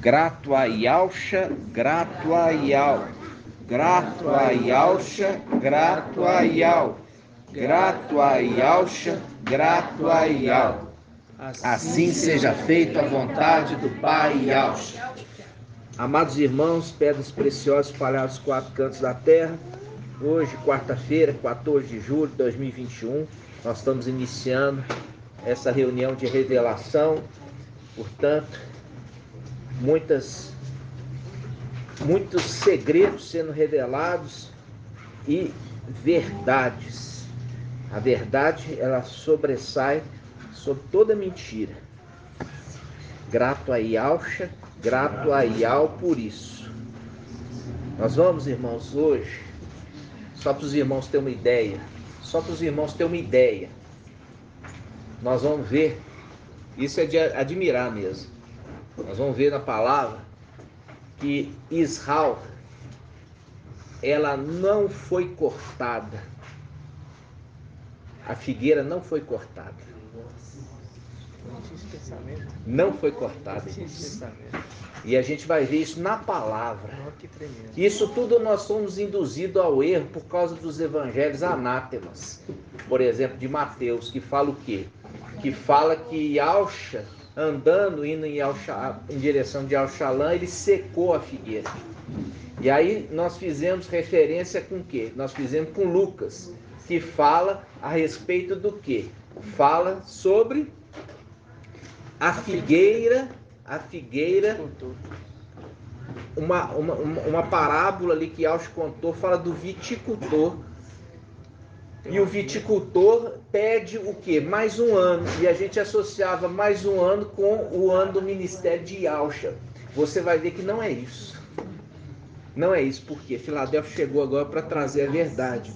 Grato a Yalcha, grato a Yal. Grato a Yalcha, grato a Yal. Grato a Yalcha, grato a Yal. Assim seja feita a vontade do Pai Yalcha. Amados irmãos, pedras preciosas espalhadas nos quatro cantos da terra, hoje, quarta-feira, 14 de julho de 2021, nós estamos iniciando essa reunião de revelação, portanto, muitos segredos sendo revelados e verdades. A verdade, ela sobressai sobre toda mentira. Grato a Yalcha, grato a Yal por isso. Nós vamos, irmãos, hoje, só para os irmãos terem uma ideia, nós vamos ver, isso é de admirar mesmo, nós vamos ver na palavra que Israel, ela não foi cortada, a figueira não foi cortada. Não foi cortada. E a gente vai ver isso na palavra. Isso tudo nós somos induzidos ao erro por causa dos evangelhos anátemas. Por exemplo, de Mateus, que fala o quê? Que fala que Yalcha, indo em direção de Alxalã, ele secou a figueira. E aí nós fizemos referência com o quê? Nós fizemos com Lucas, que fala a respeito do quê? Fala sobre a figueira, uma parábola ali que Yalcha contou, fala do viticultor. E o viticultor pede o quê? Mais um ano. E a gente associava mais um ano com o ano do ministério de Yalcha. Você vai ver que não é isso. Não é isso, porque Filadélfia chegou agora para trazer a verdade.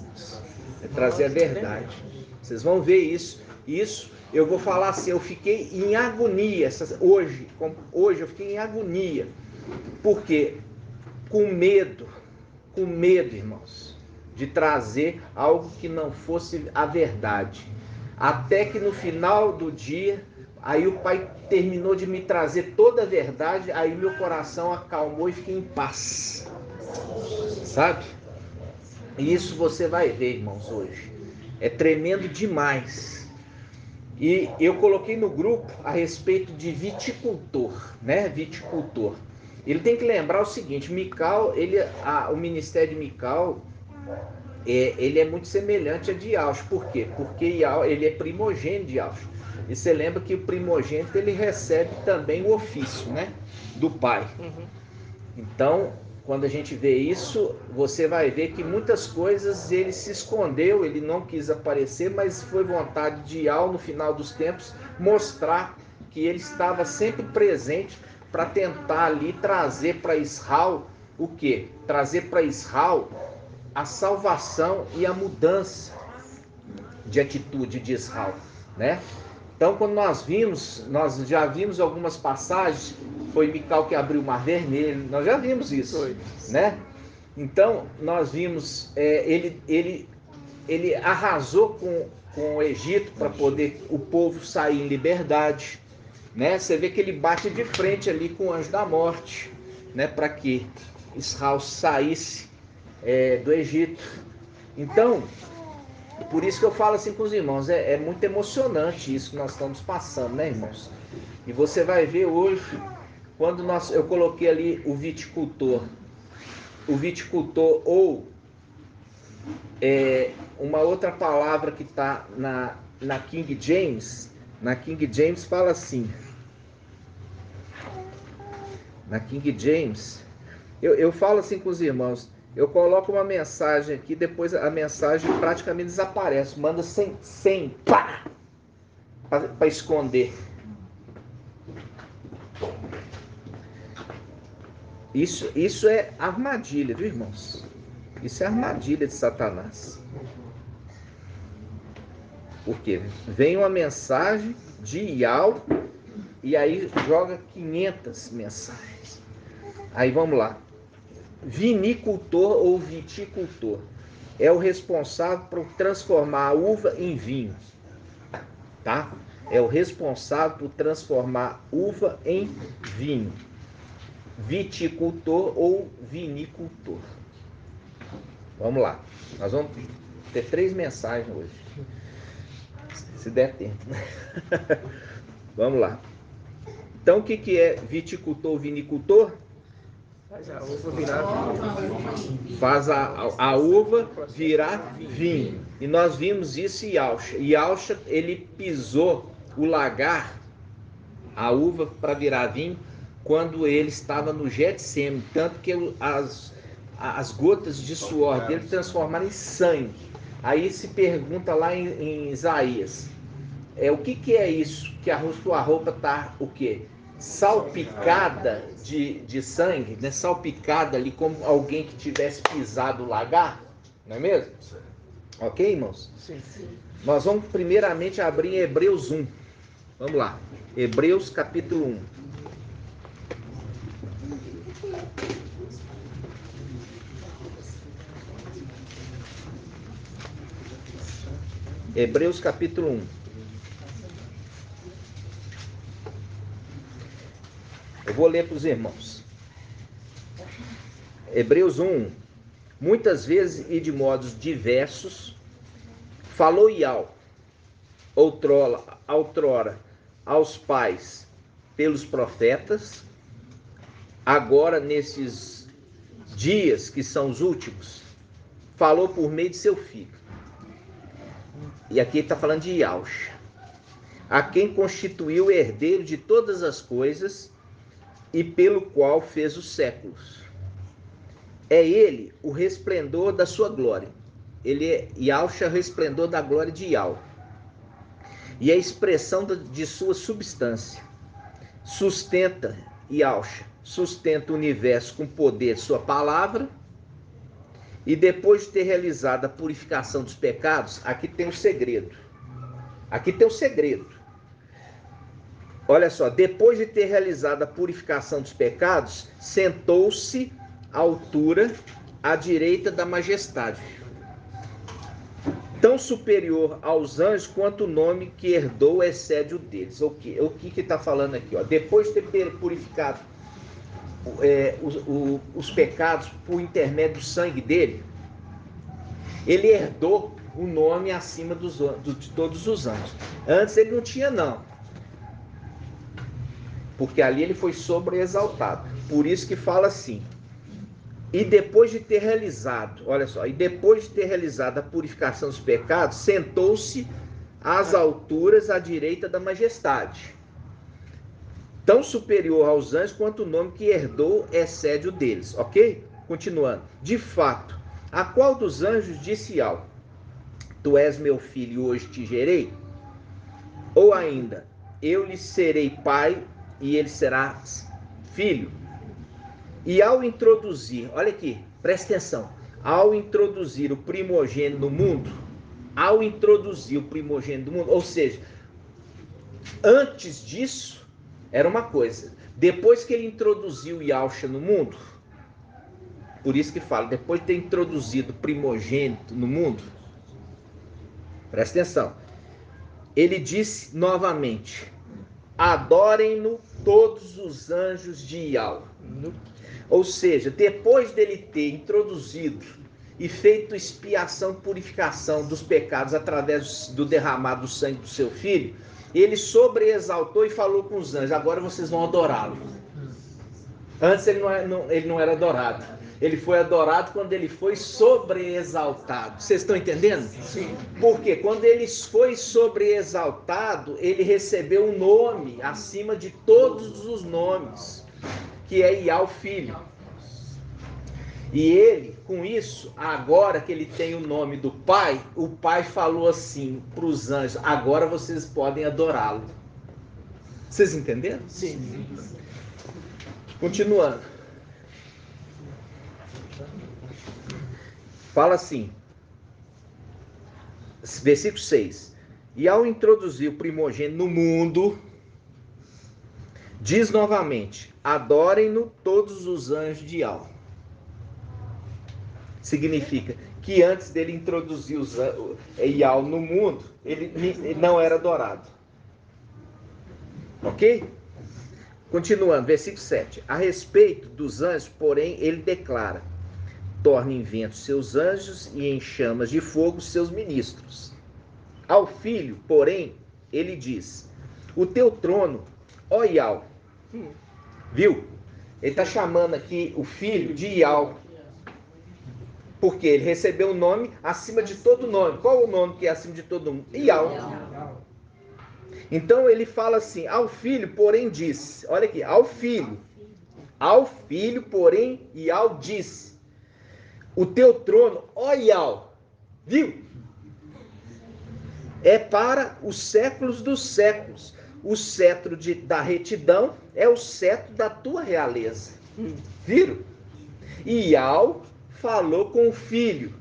É trazer a verdade. Vocês vão ver isso. Isso, eu vou falar assim, eu fiquei em agonia hoje eu fiquei em agonia. Por quê? Com medo, irmãos, de trazer algo que não fosse a verdade. Até que no final do dia, aí o Pai terminou de me trazer toda a verdade, aí meu coração acalmou e fiquei em paz. Sabe? E isso você vai ver, irmãos, hoje. É tremendo demais. E eu coloquei no grupo a respeito de viticultor, né? Viticultor. Ele tem que lembrar o seguinte, Mical, o ministério de Mical, ele é muito semelhante a de Yalcha. Por quê? Porque ele é primogênito de Yalcha. E você lembra que o primogênito, ele recebe também o ofício, né? Do pai. Então, quando a gente vê isso, você vai ver que muitas coisas ele se escondeu, ele não quis aparecer, mas foi vontade de Yahweh no final dos tempos mostrar que ele estava sempre presente para tentar ali trazer para Israel o quê? Trazer para Israel a salvação e a mudança de atitude de Israel, né? Então, quando nós já vimos algumas passagens, foi Mical que abriu o Mar Vermelho, nós já vimos isso, né? Então, nós vimos, ele arrasou com o Egito para poder o povo sair em liberdade, né? Você vê que ele bate de frente ali com o anjo da morte, né? Para que Israel saísse do Egito. Então, por isso que eu falo assim com os irmãos, é muito emocionante isso que nós estamos passando, né, irmãos? E você vai ver hoje, quando eu coloquei ali o viticultor ou uma outra palavra que está na King James, fala assim, na King James, eu falo assim com os irmãos, eu coloco uma mensagem aqui, depois a mensagem praticamente desaparece, manda sem pá, para esconder. Isso é armadilha, viu, irmãos? Isso é armadilha de Satanás. Porque vem uma mensagem de Yahweh e aí joga 500 mensagens. Aí vamos lá. Vinicultor ou viticultor é o responsável por transformar a uva em vinho, tá? É o responsável por transformar uva em vinho. viticultor ou vinicultor. Vamos lá. Nós vamos ter 3 mensagens hoje. Se der tempo. Vamos lá. Então, o que é viticultor ou vinicultor? Faz a uva virar vinho. Faz a uva virar vinho. E nós vimos isso em Yahusha. Yahusha, ele pisou o lagar, a uva para virar vinho, quando ele estava no Getsemane, tanto que as gotas de suor dele transformaram em sangue. Aí se pergunta lá em Isaías, o que é isso? Que a sua roupa está o quê? Salpicada de sangue, né? Salpicada ali como alguém que tivesse pisado o lagar, não é mesmo? Ok, irmãos? Sim. Nós vamos primeiramente abrir em Hebreus 1. Vamos lá. Hebreus capítulo 1. Hebreus capítulo 1. Eu vou ler para os irmãos. Hebreus 1. Muitas vezes e de modos diversos, falou Yahweh, outrora aos pais pelos profetas, agora nesses dias que são os últimos, falou por meio de seu filho. E aqui está falando de Yahusha, a quem constituiu herdeiro de todas as coisas e pelo qual fez os séculos. É ele o resplendor da sua glória. Ele é Yahusha, resplendor da glória de Yahweh. E a expressão de sua substância. Sustenta Yahusha, sustenta o universo com poder de sua palavra. E depois de ter realizado a purificação dos pecados, aqui tem um segredo. Aqui tem um segredo. Olha só, depois de ter realizado a purificação dos pecados, sentou-se à altura, à direita da majestade, tão superior aos anjos quanto o nome que herdou excede o deles. O que está falando aqui? Ó? Depois de ter purificado os pecados por intermédio do sangue dele, ele herdou o nome acima de todos os anjos. Antes ele não tinha, não. Porque ali ele foi sobreexaltado. Por isso que fala assim. E depois de ter realizado, olha só, e depois de ter realizado a purificação dos pecados, sentou-se às alturas à direita da majestade, tão superior aos anjos quanto o nome que herdou excede o deles, ok? Continuando. De fato, a qual dos anjos disse Yahweh, tu és meu filho e hoje te gerei? Ou ainda, eu lhe serei pai e ele será filho? E ao introduzir, olha aqui, presta atenção, ao introduzir o primogênito no mundo, ou seja, antes disso, era uma coisa, depois que ele introduziu Yahusha no mundo, por isso que fala, depois de ter introduzido o primogênito no mundo, presta atenção, ele disse novamente, adorem-no todos os anjos de Yahweh. Ou seja, depois dele ter introduzido e feito expiação, purificação dos pecados através do derramado do sangue do seu filho, ele sobreexaltou e falou com os anjos, agora vocês vão adorá-lo. Antes ele não era adorado. Ele foi adorado quando ele foi sobreexaltado. Vocês estão entendendo? Sim. Porque quando ele foi sobreexaltado, ele recebeu um nome acima de todos os nomes, que é Yahweh Filho. E ele, com isso, agora que ele tem o nome do Pai, o Pai falou assim para os anjos, agora vocês podem adorá-lo. Vocês entenderam? Sim. Continuando. Fala assim, versículo 6. E ao introduzir o primogênito no mundo, diz novamente, adorem-no todos os anjos de Yahweh. Significa que antes dele introduzir Yahweh no mundo, ele não era adorado. Ok? Continuando, versículo 7. A respeito dos anjos, porém, ele declara: torna em vento seus anjos e em chamas de fogo seus ministros. Ao filho, porém, ele diz: o teu trono, ó Iau. Viu? Ele está chamando aqui o filho de Iau. Porque ele recebeu um nome acima de todo nome. Qual o nome que é acima de todo nome? Iau. Então ele fala assim: ao filho, porém, disse. Olha aqui, ao filho. Ao filho, porém, Iau disse: o teu trono, ó Iau. Viu? É para os séculos dos séculos. O cetro da retidão é o cetro da tua realeza. Viram? Iau falou com o filho.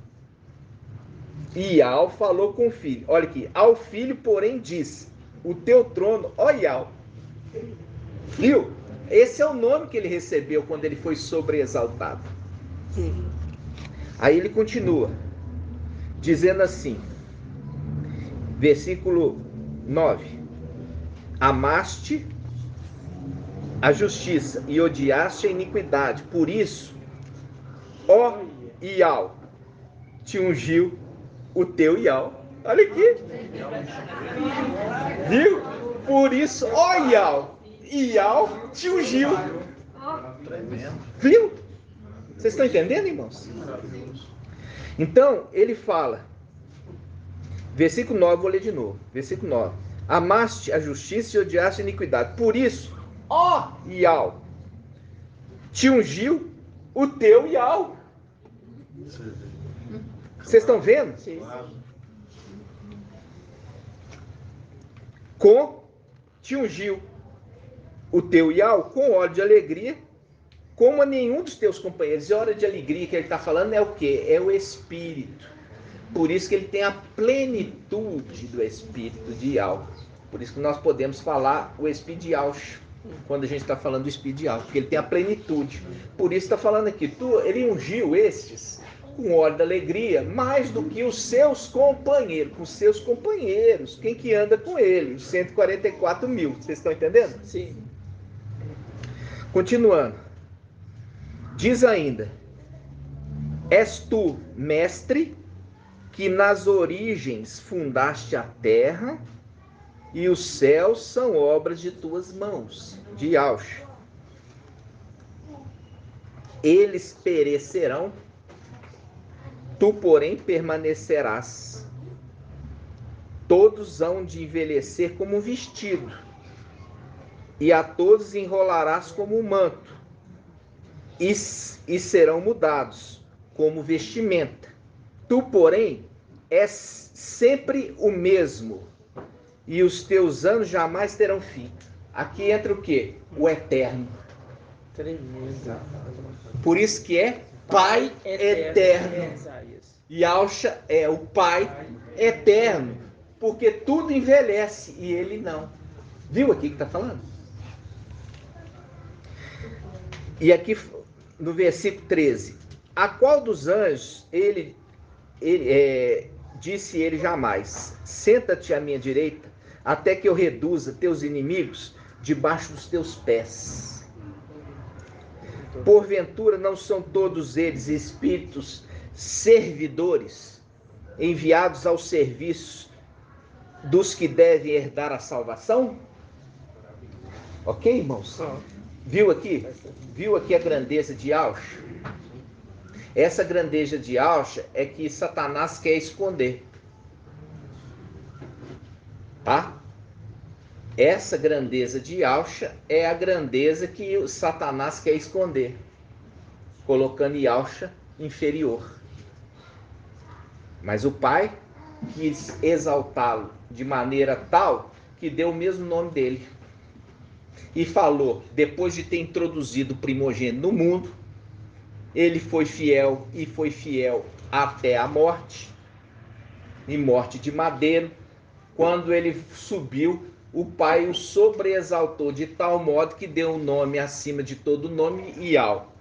Iau falou com o filho. Olha aqui. Ao filho, porém, disse: o teu trono, ó Iau. Viu? Esse é o nome que ele recebeu quando ele foi sobreexaltado. Aí ele continua, dizendo assim, versículo 9: amaste a justiça e odiaste a iniquidade. Por isso, ó Iau, te ungiu o teu Iau. Olha aqui. Viu? Por isso, ó Iau, Iau te ungiu. Viu? Vocês estão entendendo, irmãos? Então, ele fala, versículo 9, vou ler de novo. Versículo 9. Amaste a justiça e odiaste a iniquidade. Por isso, ó Iau, te ungiu o teu Iau. Vocês estão vendo? Sim. Te ungiu o teu Iau com óleo de alegria, como a nenhum dos teus companheiros. E a hora de alegria que ele está falando é o quê? É o Espírito. Por isso que ele tem a plenitude do Espírito de Iau. Por isso que nós podemos falar o Espírito de Iaush, quando a gente está falando do Espírito de Iaush, porque ele tem a plenitude. Por isso está falando aqui, ele ungiu estes com óleo da alegria, mais do que os seus companheiros, com seus companheiros, quem que anda com ele, os 144 mil. Vocês estão entendendo? Sim. Continuando. Diz ainda: és tu, mestre, que nas origens fundaste a terra, e os céus são obras de tuas mãos. De Iaush. Eles perecerão, tu, porém, permanecerás. Todos hão de envelhecer como um vestido, e a todos enrolarás como um manto, e serão mudados como vestimenta. Tu, porém, és sempre o mesmo, e os teus anos jamais terão fim. Aqui entra o quê? O eterno. Tremendo. Por isso que é Pai eterno. Yausha é o Pai eterno, porque tudo envelhece e ele não. Viu aqui que está falando? E aqui no versículo 13: a qual dos anjos disse ele jamais: senta-te à minha direita, até que eu reduza teus inimigos debaixo dos teus pés. Porventura não são todos eles espíritos servidores, enviados ao serviço dos que devem herdar a salvação? Ok, irmãos? Viu aqui? Viu aqui a grandeza de Yausha? Essa grandeza de Yausha é que Satanás quer esconder. Tá? Essa grandeza de Yausha é a grandeza que o Satanás quer esconder, colocando Yausha inferior. Mas o Pai quis exaltá-lo de maneira tal que deu o mesmo nome dele. E falou, depois de ter introduzido o primogênito no mundo, ele foi fiel e foi fiel até a morte, e morte de madeiro. Quando ele subiu, o Pai o sobreexaltou de tal modo que deu um nome acima de todo nome, Iau.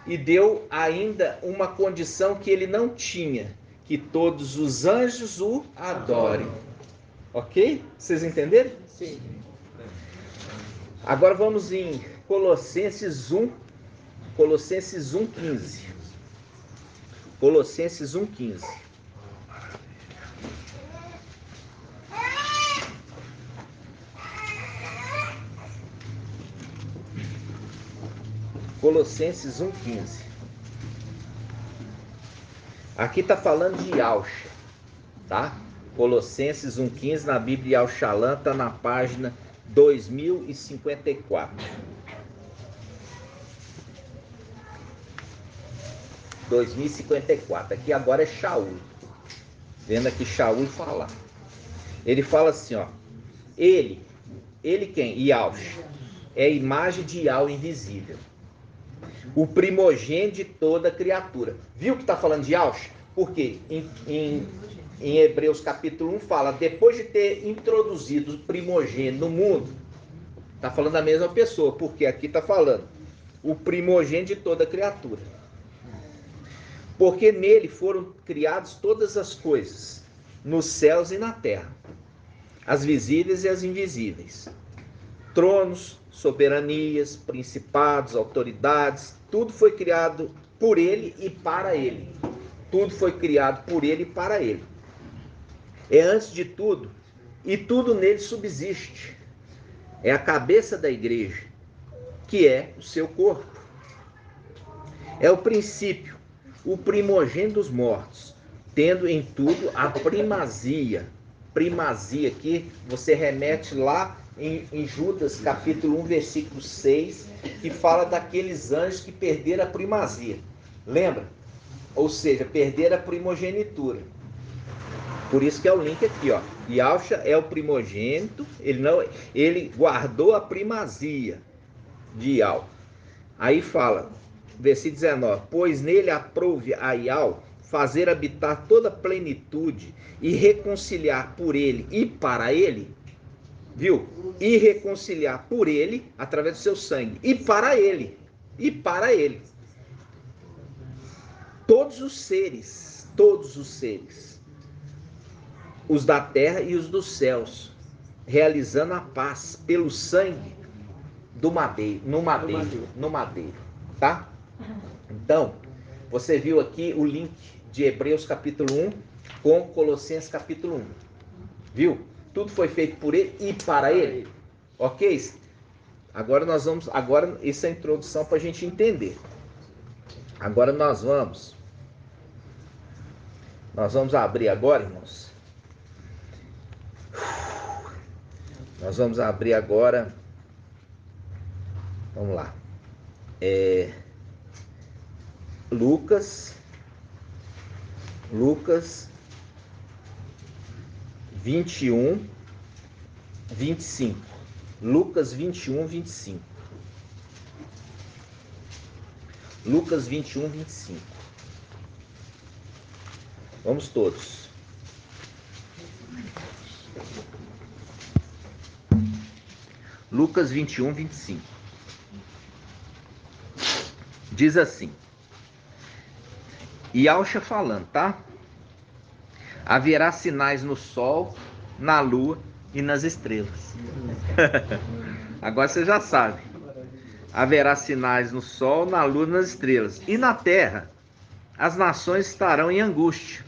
E deu ainda uma condição que ele não tinha, que todos os anjos o adorem. Ok? Vocês entenderam? Sim. Agora vamos em Colossenses 1, Colossenses 1,15. Colossenses 1,15. Colossenses 1,15. Aqui está falando de Yahshua, tá? Colossenses 1,15 na Bíblia Yahushalã, está na página 2054. 2054. Aqui agora é Shaul. Vendo aqui Shaul falar. Ele fala assim, ó. Ele quem? Yahshua. É a imagem de Yahweh invisível. O primogênito de toda criatura. Viu que está falando de Yahshua? Porque em Hebreus capítulo 1 fala, depois de ter introduzido o primogênito no mundo, está falando da mesma pessoa, porque aqui está falando o primogênito de toda criatura. Porque nele foram criadas todas as coisas, nos céus e na terra, as visíveis e as invisíveis, tronos, soberanias, principados, autoridades, tudo foi criado por ele e para ele. Tudo foi criado por ele e para ele. É antes de tudo, e tudo nele subsiste. É a cabeça da igreja, que é o seu corpo. É o princípio, o primogênito dos mortos, tendo em tudo a primazia. Primazia aqui, você remete lá em Judas capítulo 1, versículo 6, que fala daqueles anjos que perderam a primazia. Lembra? Ou seja, perderam a primogenitura. Por isso que é o link aqui, ó. Yahshua é o primogênito, ele guardou a primazia de Yahweh. Aí fala, versículo 19, pois nele aprouve a Yahweh fazer habitar toda a plenitude e reconciliar por ele e para ele, viu? E reconciliar por ele, através do seu sangue, e para ele, todos os seres, os da terra e os dos céus, realizando a paz pelo sangue do madeiro, no madeiro, tá? Então, você viu aqui o link de Hebreus capítulo 1 com Colossenses capítulo 1. Viu? Tudo foi feito por ele e para ele. Ok? Agora isso é a introdução para a gente entender. Agora nós vamos abrir agora, irmãos. Nós vamos abrir agora. Vamos lá. Lucas 21, 25. Lucas 21, 25. Lucas 21, 25. Vamos todos. Lucas 21, 25. Diz assim. Yahshua falando, tá? Haverá sinais no sol, na lua e nas estrelas. Agora você já sabe. Haverá sinais no sol, na lua e nas estrelas. E na terra, as nações estarão em angústia,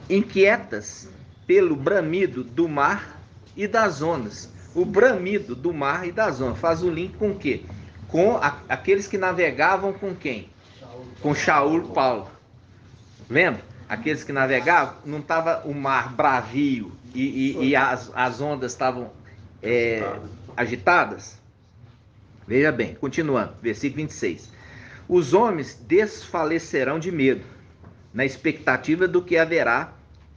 inquietas pelo bramido do mar e das ondas. O bramido do mar e das ondas faz o link com o quê? Com aqueles que navegavam com quem? Com Shaul Paulo. Lembra? Aqueles que navegavam, não estava o mar bravio e as ondas estavam agitadas? Veja bem, continuando, versículo 26. Os homens desfalecerão de medo, na expectativa do que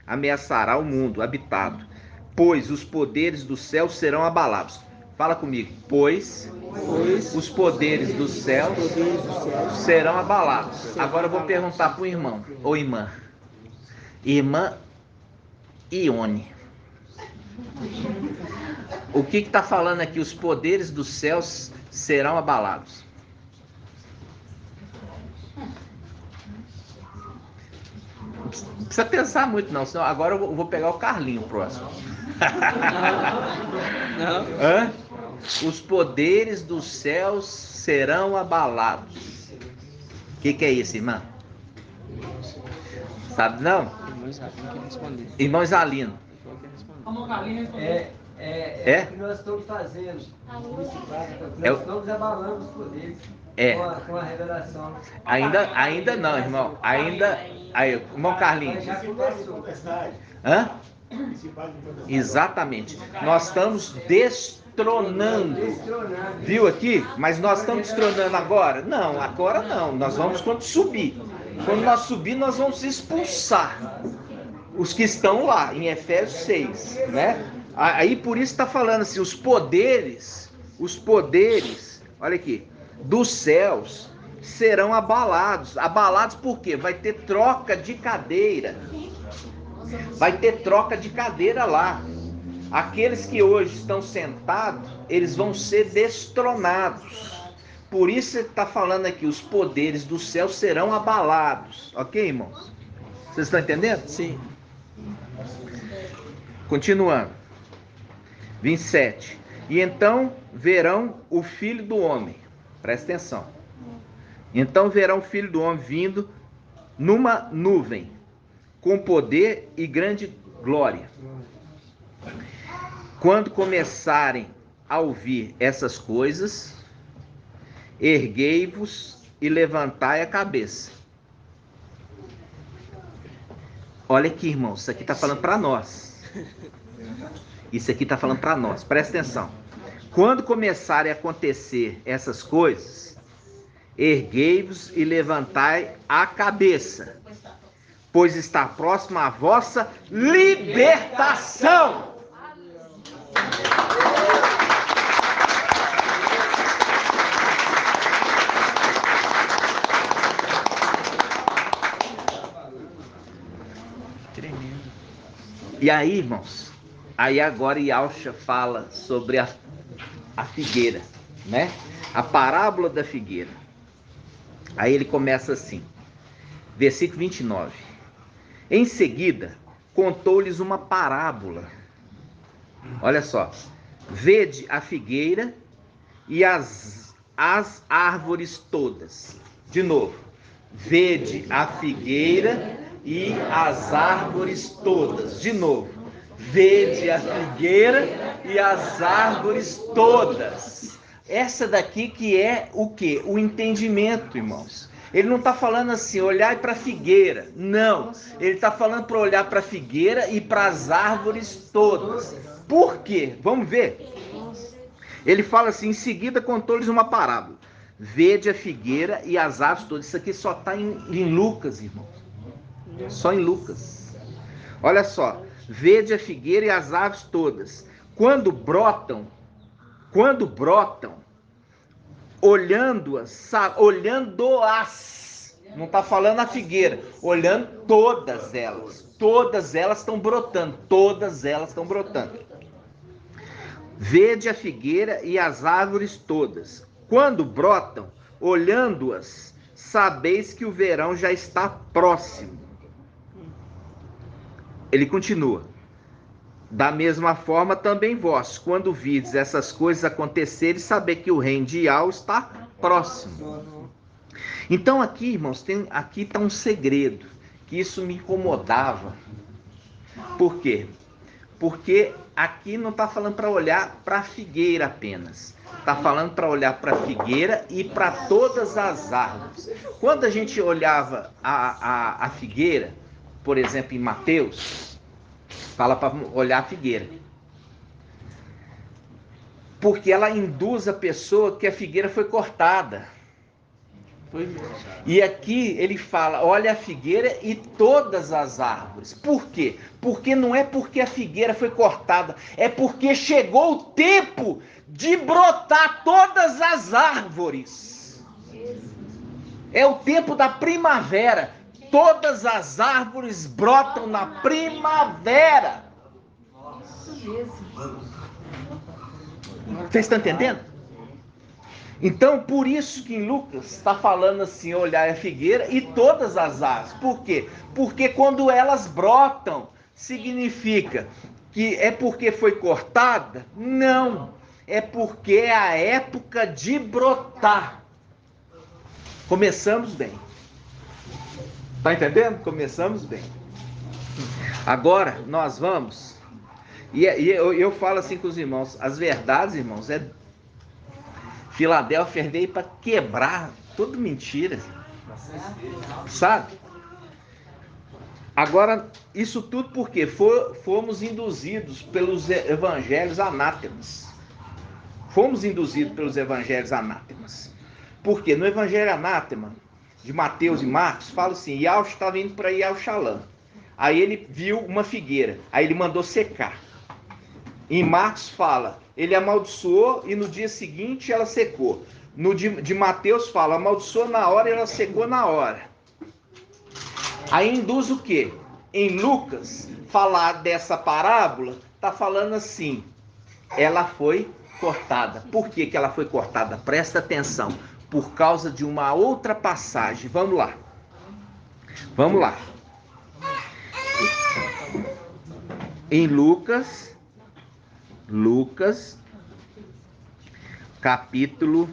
ameaçará o mundo habitado, pois os poderes do céu serão abalados. Fala comigo. Pois os poderes do céu serão abalados. Agora eu vou perguntar para o irmão ou irmã. Irmã Ione. O que está falando aqui? Os poderes dos céus serão abalados. Não precisa pensar muito não, senão agora eu vou pegar o Carlinho próximo. Não. Hã? Os poderes dos céus serão abalados. O que é isso, irmã? Sabe não? Irmãos Aline quer responder. Irmão Zalino. É o que nós estamos fazendo. Nós estamos abalando os poderes com a revelação. Ainda não, irmão. Ainda. Aí, irmão Carlinhos. Já começou. Hã? Exatamente. Nós estamos destronando. Viu aqui? Mas nós estamos destronando agora? Não, agora não. Nós vamos quando subir. Quando nós subir, nós vamos expulsar os que estão lá, em Efésios 6, né? Aí por isso está falando assim, os poderes, olha aqui, dos céus serão abalados. Abalados por quê? Vai ter troca de cadeira. Vai ter troca de cadeira lá. Aqueles que hoje estão sentados, eles vão ser destronados. Por isso ele está falando aqui, os poderes do céu serão abalados. Ok, irmãos? Vocês estão entendendo? Sim. Continuando. 27. E então verão o Filho do Homem. Presta atenção. Então verão o Filho do Homem vindo numa nuvem, com poder e grande glória. Quando começarem a ouvir essas coisas, erguei-vos e levantai a cabeça. Olha aqui, irmãos, isso aqui está falando para nós. Isso aqui está falando para nós, presta atenção. Quando começarem a acontecer essas coisas, erguei-vos e levantai a cabeça, pois está próxima a vossa libertação. Tremendo. E aí, irmãos, aí agora Yahshua fala sobre a figueira, né? A parábola da figueira. Aí ele começa assim, versículo 29. Em seguida, contou-lhes uma parábola. Olha só. Vede a figueira e as árvores todas. De novo. Vede a figueira e as árvores todas. De novo. Vede a figueira e as árvores todas. Essa daqui que é o quê? O entendimento, irmãos. Ele não está falando assim, olhar para a figueira. Não. Ele está falando para olhar para a figueira e para as árvores todas. Por quê? Vamos ver. Ele fala assim, em seguida contou-lhes uma parábola. Vede a figueira e as árvores todas. Isso aqui só está em Lucas, irmãos. Só em Lucas. Olha só. Vede a figueira e as árvores todas. Quando brotam, olhando-as, não está falando a figueira, olhando todas elas estão brotando, Vede a figueira e as árvores todas, quando brotam, olhando-as, sabeis que o verão já está próximo. Ele continua. Da mesma forma também vós, quando vides essas coisas acontecerem, saber que o reino de Yahweh está próximo. Então aqui, irmãos, aqui está um segredo, que isso me incomodava. Por quê? Porque aqui não está falando para olhar para a figueira apenas. Está falando para olhar para a figueira e para todas as árvores. Quando a gente olhava a figueira, por exemplo, em Mateus, fala para olhar a figueira. Porque ela induz a pessoa que a figueira foi cortada. E aqui ele fala, olha a figueira e todas as árvores. Por quê? Porque não é porque a figueira foi cortada, é porque chegou o tempo de brotar todas as árvores. É o tempo da primavera. Todas as árvores brotam na primavera. Vocês estão entendendo? Então, por isso que em Lucas está falando assim, olhar a figueira e todas as árvores. Por quê? Porque quando elas brotam, significa que é porque foi cortada? Não, é porque é a época de brotar. Começamos bem. Tá entendendo? Começamos bem. Agora nós vamos, e eu falo assim com os irmãos, as verdades, irmãos, Filadélfia veio para quebrar toda mentira, sabe? Agora, isso tudo porque fomos induzidos pelos evangelhos anátemas. Fomos induzidos pelos evangelhos anátemas. Porque no evangelho anátema de Mateus e Marcos, fala assim, Yahshua estava indo para Yahuxalã. Aí ele viu uma figueira, aí ele mandou secar. Em Marcos fala, ele amaldiçoou e no dia seguinte ela secou. No de Mateus fala, amaldiçoou na hora e ela secou na hora. Aí induz o quê? Em Lucas, falar dessa parábola, está falando assim, ela foi cortada. Por que ela foi cortada? Presta atenção. Por causa de uma outra passagem. Vamos lá. Vamos lá. Em Lucas capítulo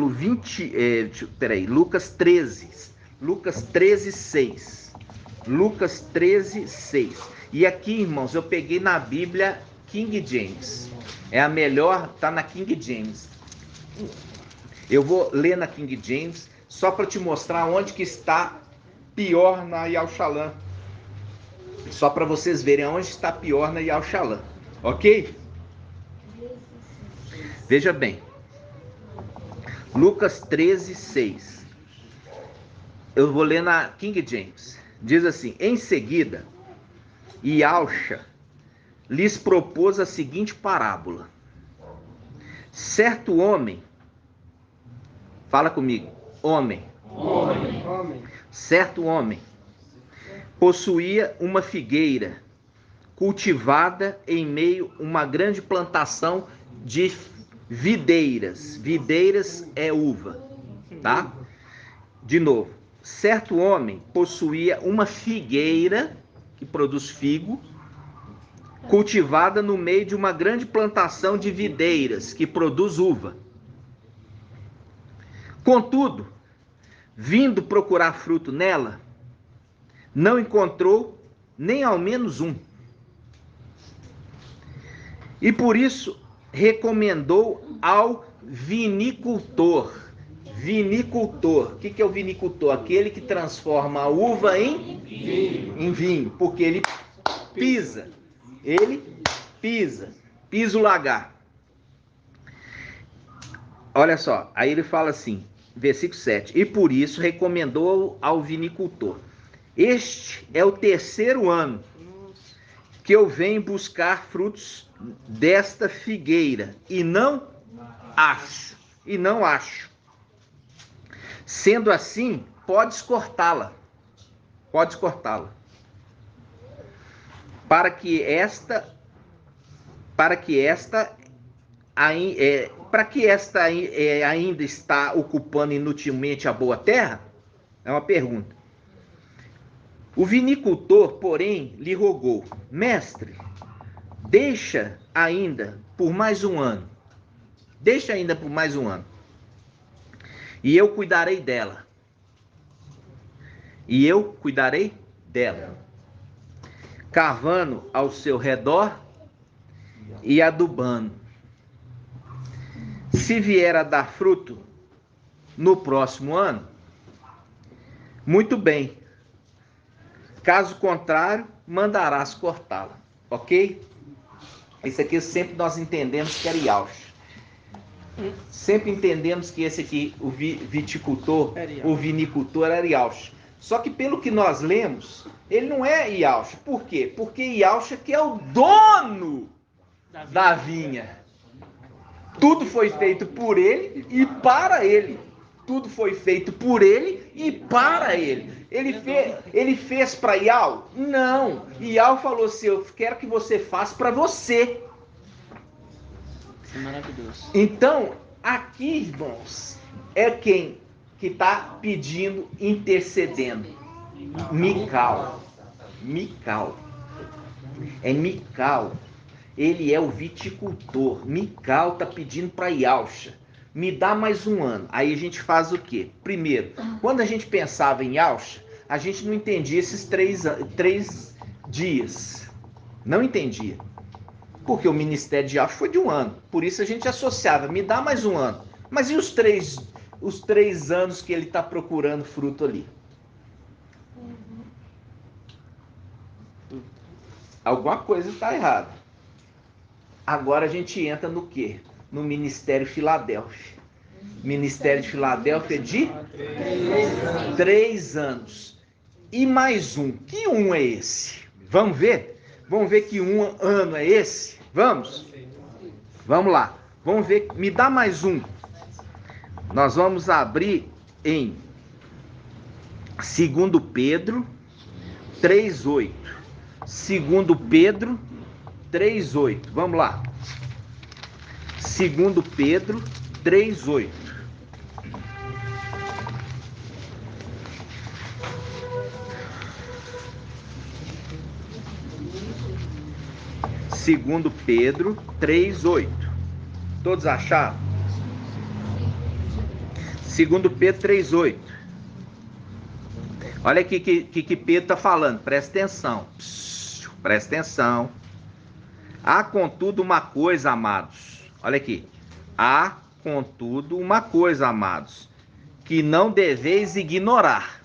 20, Lucas 13, 6. Lucas 13, 6. E aqui, irmãos, eu peguei na Bíblia King James. É a melhor, tá na King James. Eu vou ler na King James, só para te mostrar onde que está pior na Yahuxalã. Só para vocês verem onde está pior na Yahuxalã. Ok? Veja bem. Lucas 13, 6. Eu vou ler na King James. Diz assim, em seguida, Yahushua lhes propôs a seguinte parábola. Certo homem, fala comigo, homem. Certo homem possuía uma figueira cultivada em meio a uma grande plantação de videiras. Videiras é uva, tá? De novo, certo homem possuía uma figueira que produz figo, cultivada no meio de uma grande plantação de videiras que produz uva. Contudo, vindo procurar fruto nela, não encontrou nem ao menos um. E por isso recomendou ao vinicultor. Vinicultor. O que é o vinicultor? Aquele que transforma a uva em vinho. Porque ele pisa. Pisa o lagar. Olha só, aí ele fala assim, versículo 7. E por isso recomendou ao vinicultor. Este é o terceiro ano que eu venho buscar frutos desta figueira e não acho. Sendo assim, podes cortá-la. Para que esta ainda está ocupando inutilmente a boa terra? É uma pergunta. O vinicultor, porém, lhe rogou, mestre, deixa ainda por mais um ano. E eu cuidarei dela. Cavando ao seu redor e adubando. Se vier a dar fruto no próximo ano, muito bem. Caso contrário, mandarás cortá-la. Ok? Isso aqui sempre nós entendemos que era Yahushua. Sempre entendemos que esse aqui, o viticultor, o vinicultor era Yahushua. Só que pelo que nós lemos, ele não é Yahushua. Por quê? Porque Yahushua que é o dono da vinha. Tudo foi feito por ele e para ele. Tudo foi feito por ele e para ele. Ele fez para Yahu? Não. Yahu falou assim, eu quero que você faça para você. Isso é maravilhoso. Então, aqui, irmãos, é quem que está pedindo, intercedendo. Mical. Mical. É Mical. Ele é o viticultor. Mical está pedindo para Yalcha, me dá mais um ano. Aí a gente faz o quê? Primeiro, quando a gente pensava em Yalcha, a gente não entendia esses 3 dias. Não entendia. Porque o ministério de Yalcha foi de um ano. Por isso a gente associava, me dá mais um ano. Mas e os 3 anos que ele está procurando fruto ali? Alguma coisa está errada. Agora a gente entra no quê? No Ministério Filadélfia. Ministério de Filadélfia de 3 anos. E mais um. Que um é esse? Vamos ver? Vamos ver que um ano é esse? Vamos? Vamos lá. Vamos ver. Me dá mais um. Nós vamos abrir em 2 Pedro 3:8. 2 Pedro 3:8. Vamos lá. 2 Pedro 3:8. Segundo Pedro 3:8. Todos acharam? 2 Pedro 3:8. Olha aqui que Pedro está falando. Presta atenção. Presta atenção. Há contudo uma coisa, amados. Olha aqui. Há contudo uma coisa, amados, que não deveis ignorar.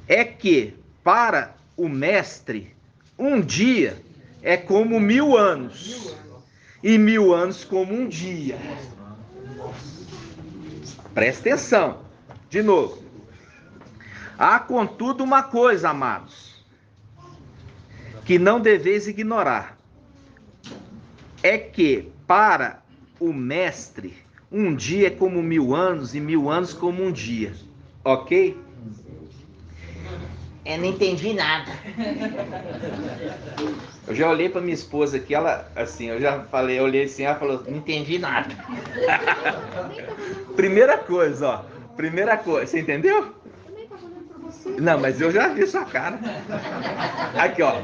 É que para o mestre um dia é como 1000 anos, e 1000 anos como um dia. Presta atenção. De novo. Há contudo uma coisa, amados, que não deveis ignorar. É que para o mestre um dia é como 1000 anos, e 1000 anos como um dia. Ok? Eu não entendi nada. Eu já olhei para minha esposa aqui, ela, assim, eu olhei assim, ela falou, não entendi nada. Primeira coisa, você entendeu? Não, mas eu já vi sua cara. Aqui, ó.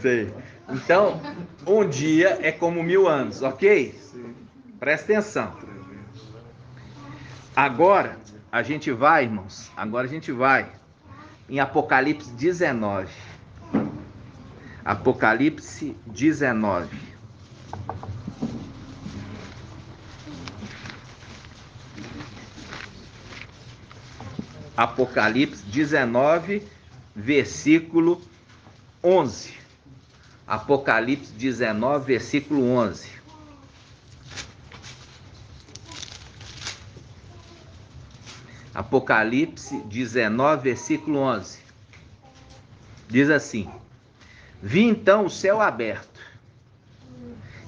Sei. Então, um dia é como 1000 anos, ok? Presta atenção. Agora, a gente vai, irmãos, em Apocalipse 19. Apocalipse 19. Apocalipse 19, versículo 11. Apocalipse 19, versículo 11. Apocalipse 19, versículo 11. Diz assim: vi então o céu aberto,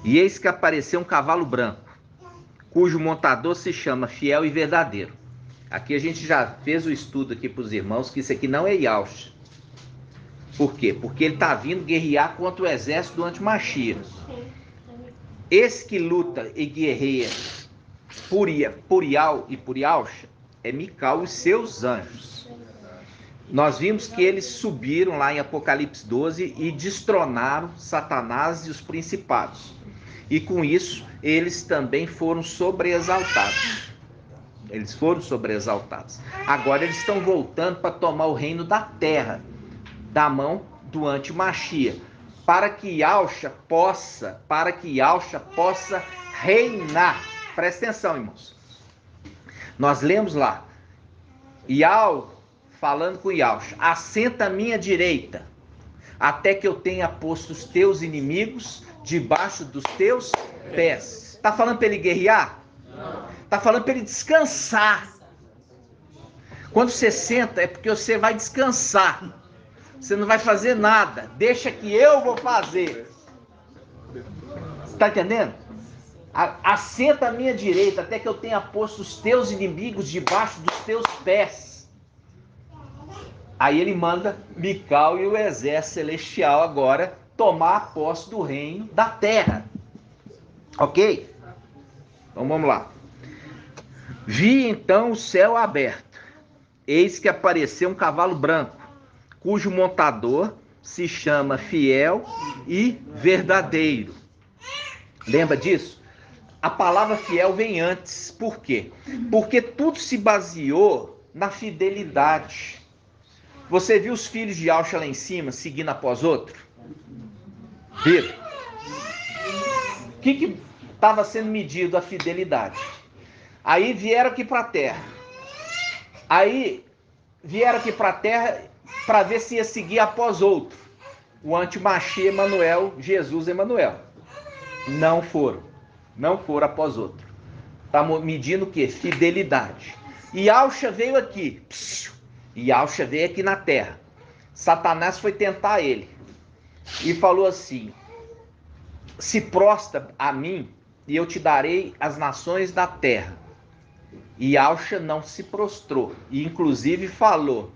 e eis que apareceu um cavalo branco, cujo montador se chama Fiel e Verdadeiro. Aqui a gente já fez o estudo aqui para os irmãos, que isso aqui não é Yalcha. Por quê? Porque ele está vindo guerrear contra o exército do Antimachias. Esse que luta e guerreia por Yalcha é Mical e seus anjos. Nós vimos que eles subiram lá em Apocalipse 12 e destronaram Satanás e os principados. E com isso, eles também foram sobreexaltados. Agora eles estão voltando para tomar o reino da terra, da mão do Antimachia, para que Yalcha possa reinar. Presta atenção, irmãos. Nós lemos lá, falando com Yalcha: assenta à minha direita, até que eu tenha posto os teus inimigos debaixo dos teus pés. Está falando para ele guerrear? Não. Está falando para ele descansar. Quando você senta, é porque você vai descansar. Você não vai fazer nada. Deixa que eu vou fazer. Está entendendo? Assenta à minha direita, até que eu tenha posto os teus inimigos debaixo dos teus pés. Aí ele manda Mical e o exército celestial agora tomar a posse do reino da terra. Ok? Então vamos lá. Vi então o céu aberto. Eis que apareceu um cavalo branco, cujo montador se chama fiel e verdadeiro. Lembra disso? A palavra fiel vem antes. Por quê? Porque tudo se baseou na fidelidade. Você viu os filhos de Alcha lá em cima, seguindo após outro? Viram? O que estava sendo medido a fidelidade? Aí vieram aqui para a terra. Aí vieram aqui para a terra para ver se ia seguir após outro. O anti-Machê Emanuel, Jesus Emanuel. Não foram. Não foram após outro. Está medindo o quê? Fidelidade. E Alcha veio aqui. E Alcha veio aqui na terra. Satanás foi tentar ele. E falou assim: se prostra a mim e eu te darei as nações da terra. E Alcha não se prostrou. E inclusive falou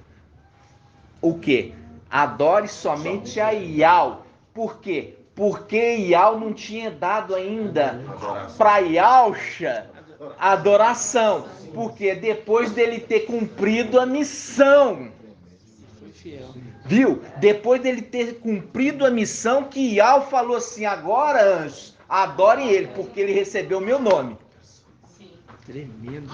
o quê? Adore somente a Iau. Por quê? Porque Iau não tinha dado ainda para Alcha adoração. Porque depois dele ter cumprido a missão. Viu? Depois dele ter cumprido a missão, que Iau falou assim: agora, anjos, adorem ele, porque ele recebeu o meu nome. Tremendo.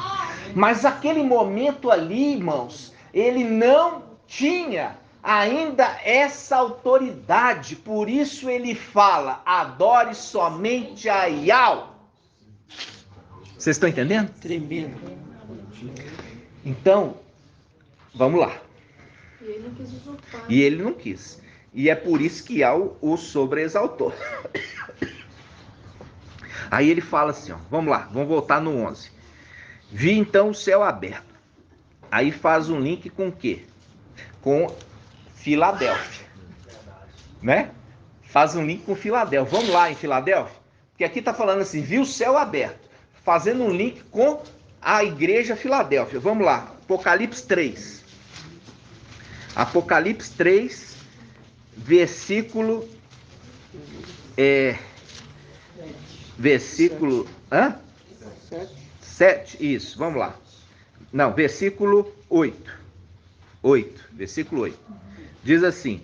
Mas aquele momento ali, irmãos, ele não tinha ainda essa autoridade. Por isso ele fala: adore somente a Iau. Vocês estão entendendo? Tremendo. Então, vamos lá. E ele não quis usurpar. E ele não quis. E é por isso que Iau o sobreexaltou. Aí ele fala assim, ó, vamos lá, vamos voltar no 11. Vi então o céu aberto. Aí faz um link com o quê? Com Filadélfia. Né? Faz um link com Filadélfia. Vamos lá em Filadélfia? Porque aqui está falando assim, vi o céu aberto. Fazendo um link com a igreja Filadélfia. Vamos lá, Apocalipse 3. Apocalipse 3, versículo... versículo... 7, isso, vamos lá. Não, versículo 8. Versículo 8. Diz assim: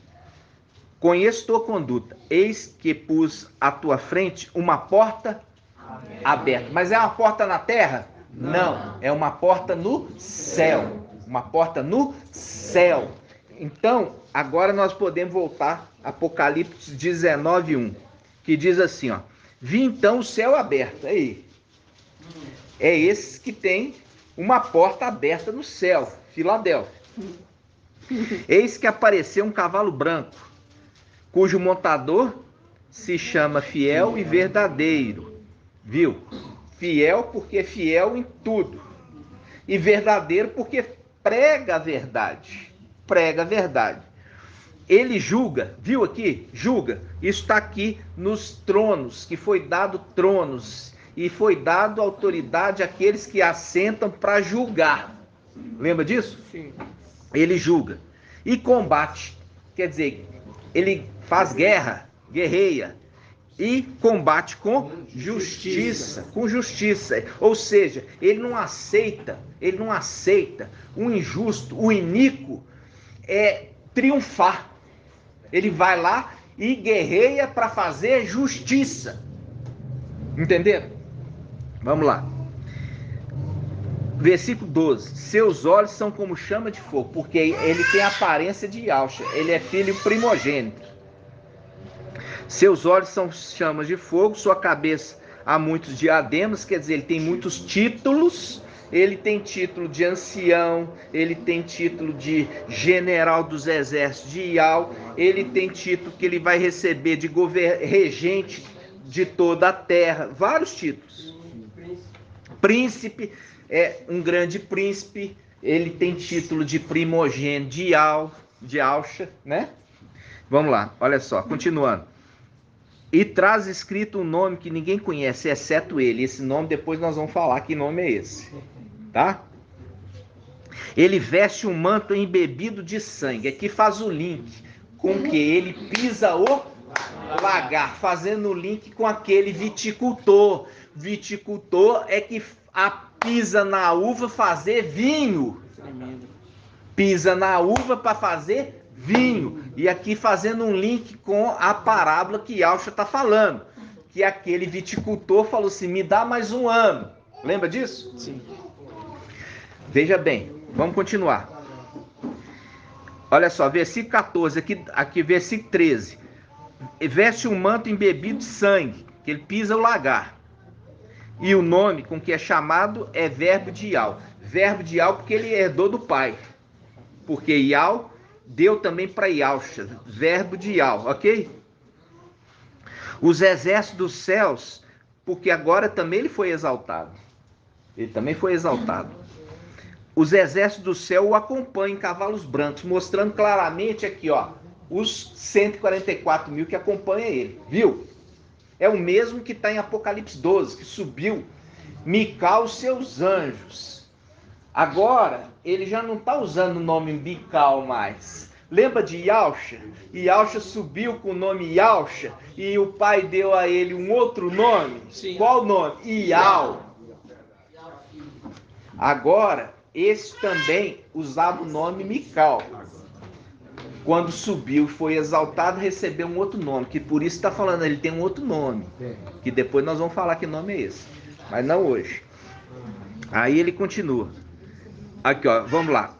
conheço tua conduta, eis que pus à tua frente uma porta aberta. Mas é uma porta na terra? Não, é uma porta no céu. Uma porta no céu. Então, agora nós podemos voltar a Apocalipse 19, 1, que diz assim, ó: vi então o céu aberto. Aí, é esse que tem uma porta aberta no céu, Filadélfia. Eis que apareceu um cavalo branco, cujo montador se chama Fiel e Verdadeiro. Viu? Fiel porque é fiel em tudo. E verdadeiro porque prega a verdade. Prega a verdade. Ele julga, viu aqui? Julga. Isso está aqui nos tronos, que foi dado tronos. E foi dado autoridade àqueles que assentam para julgar. Lembra disso? Sim. Ele julga. E combate. Quer dizer, ele faz guerra, guerreia. E combate com justiça. Com justiça. Ou seja, ele não aceita o injusto, o iníquo triunfar. Ele vai lá e guerreia para fazer justiça. Entenderam? Vamos lá. Versículo 12. Seus olhos são como chama de fogo, porque ele tem a aparência de Alcha. Ele é filho primogênito. Seus olhos são chamas de fogo, sua cabeça há muitos diademas, quer dizer, ele tem muitos títulos. Ele tem título de ancião, ele tem título de general dos exércitos de Iau, ele tem título que ele vai receber de regente de toda a terra, vários títulos. Príncipe, um grande príncipe, ele tem título de primogênito de Iau, de Alcha, né? Vamos lá, olha só, continuando. E traz escrito um nome que ninguém conhece, exceto ele. Esse nome depois nós vamos falar que nome é esse. Tá? Ele veste um manto embebido de sangue. Aqui faz o link com que ele pisa o lagar, fazendo o link com aquele viticultor. Viticultor é que pisa na uva fazer vinho. Pisa na uva para fazer vinho. E aqui fazendo um link com a parábola que Yahshua está falando. Que aquele viticultor falou assim, me dá mais um ano. Lembra disso? Sim. Veja bem, vamos continuar. Olha só, versículo 14, aqui versículo 13. Veste um manto embebido de sangue, que ele pisa o lagar. E o nome com que é chamado é Verbo de Ial. Verbo de Ial porque ele herdou do pai. Porque Ial deu também para Yahshua, Verbo de Ial, ok? Os exércitos dos céus, porque agora também ele foi exaltado. Ele também foi exaltado. Os exércitos do céu o acompanham em cavalos brancos, mostrando claramente aqui, ó, os 144 mil que acompanham ele, viu? É o mesmo que está em Apocalipse 12, que subiu Mical, seus anjos. Agora, ele já não está usando o nome Mical mais. Lembra de Yahshua? Yahshua subiu com o nome Yahshua e o pai deu a ele um outro nome. Sim. Qual nome? Ial. Agora, esse também usava o nome Mical. Quando subiu e foi exaltado, recebeu um outro nome, que por isso está falando, ele tem um outro nome, que depois nós vamos falar que nome é esse, mas não hoje. Aí ele continua. Aqui, ó, vamos lá.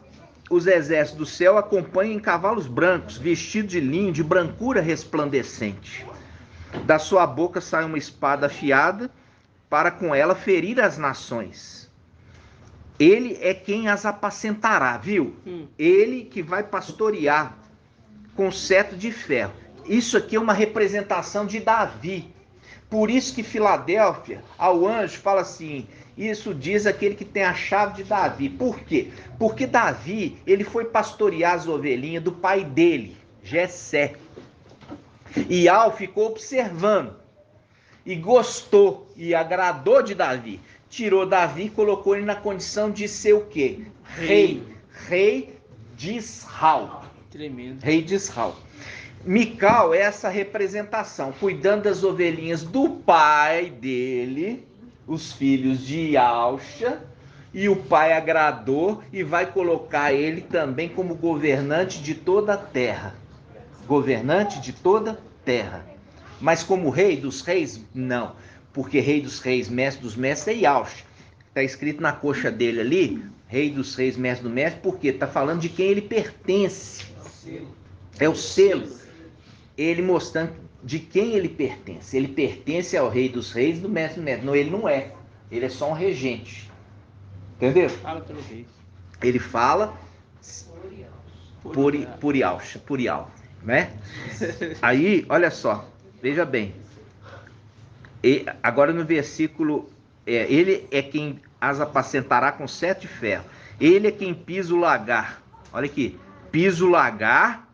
Os exércitos do céu acompanham em cavalos brancos, vestidos de linho, de brancura resplandecente. Da sua boca sai uma espada afiada, para com ela ferir as nações. Ele é quem as apacentará, viu? Ele que vai pastorear com cetro de ferro. Isso aqui é uma representação de Davi. Por isso que Filadélfia, ao anjo, fala assim, isso diz aquele que tem a chave de Davi. Por quê? Porque Davi, ele foi pastorear as ovelhinhas do pai dele, Jessé. E Al ficou observando, e gostou, e agradou de Davi. Tirou Davi e colocou ele na condição de ser o quê? Rei de Israel. Tremendo. Rei de Israel. Mical é essa representação, cuidando das ovelhinhas do pai dele, os filhos de Yahshua, e o pai agradou e vai colocar ele também como governante de toda a terra. Governante de toda a terra. Mas como rei dos reis, não. Porque rei dos reis, mestre dos mestres é Yahshua. Está escrito na coxa dele ali, rei dos reis, mestre do mestre, porque está falando de quem ele pertence. É o selo. Ele mostrando de quem ele pertence. Ele pertence ao rei dos reis, do mestre do mestre. Não, ele não é. Ele é só um regente. Entendeu? Fala pelo rei. Ele fala por Yahshua, por Yahweh, né? Aí, olha só, veja bem. E agora no versículo, ele é quem as apacentará com cetro de ferro. Ele é quem pisa o lagar. Olha aqui, pisa o lagar.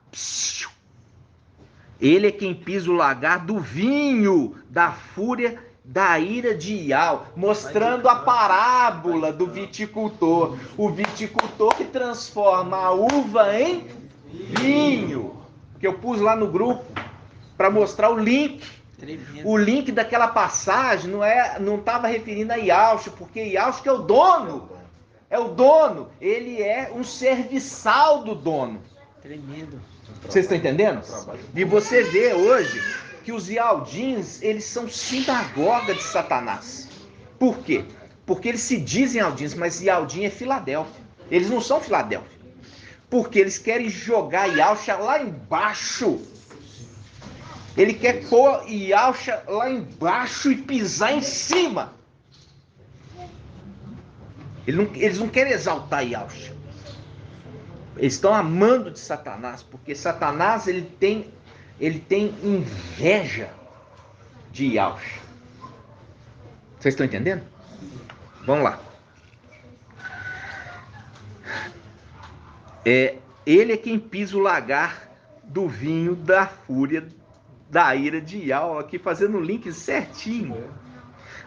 Ele é quem pisa o lagar do vinho da fúria da ira de Ial, mostrando a parábola do viticultor. O viticultor que transforma a uva em vinho, que eu pus lá no grupo para mostrar o link. Tremendo. O link daquela passagem não estava referindo a Yahshua, porque Yahshua que é o dono. É o dono. Ele é um serviçal do dono. Tremendo. Vocês estão entendendo? E você vê hoje que os Ialdins, eles são sinagoga de Satanás. Por quê? Porque eles se dizem Ialdins, mas Ialdim é Filadélfia. Eles não são Filadélfia. Porque eles querem jogar Yahshua lá embaixo. Ele quer pôr Yahshua lá embaixo e pisar em cima. Eles não querem exaltar Yahshua. Eles estão amando de Satanás, porque Satanás ele tem inveja de Yahshua. Vocês estão entendendo? Vamos lá. Ele é quem pisa o lagar do vinho da fúria da ira de Yahweh, aqui fazendo o link certinho.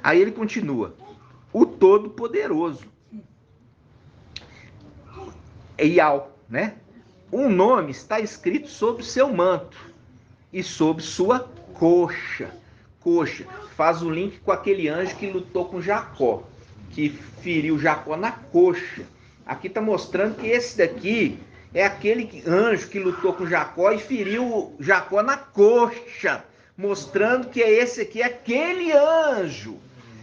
Aí ele continua. O Todo-Poderoso. É Yahweh, né? Um nome está escrito sobre o seu manto e sobre sua coxa. Coxa. Faz o link com aquele anjo que lutou com Jacó, que feriu Jacó na coxa. Aqui está mostrando que esse daqui, é aquele anjo que lutou com Jacó e feriu Jacó na coxa, mostrando que esse aqui é aquele anjo.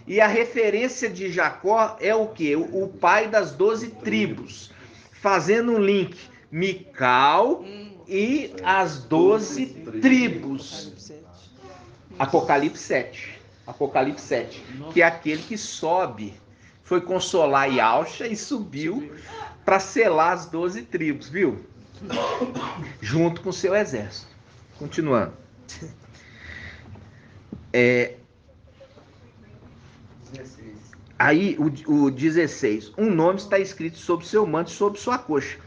E a referência de Jacó é o quê? O pai das 12 tribos, fazendo um link, Mical e as 12 tribos. Apocalipse 7. Apocalipse 7, que é aquele que sobe, foi consolar Yalcha e subiu para selar as 12 tribos, viu? Junto com o seu exército. Continuando. Aí o 16. Um nome está escrito sobre seu manto e sobre sua coxa.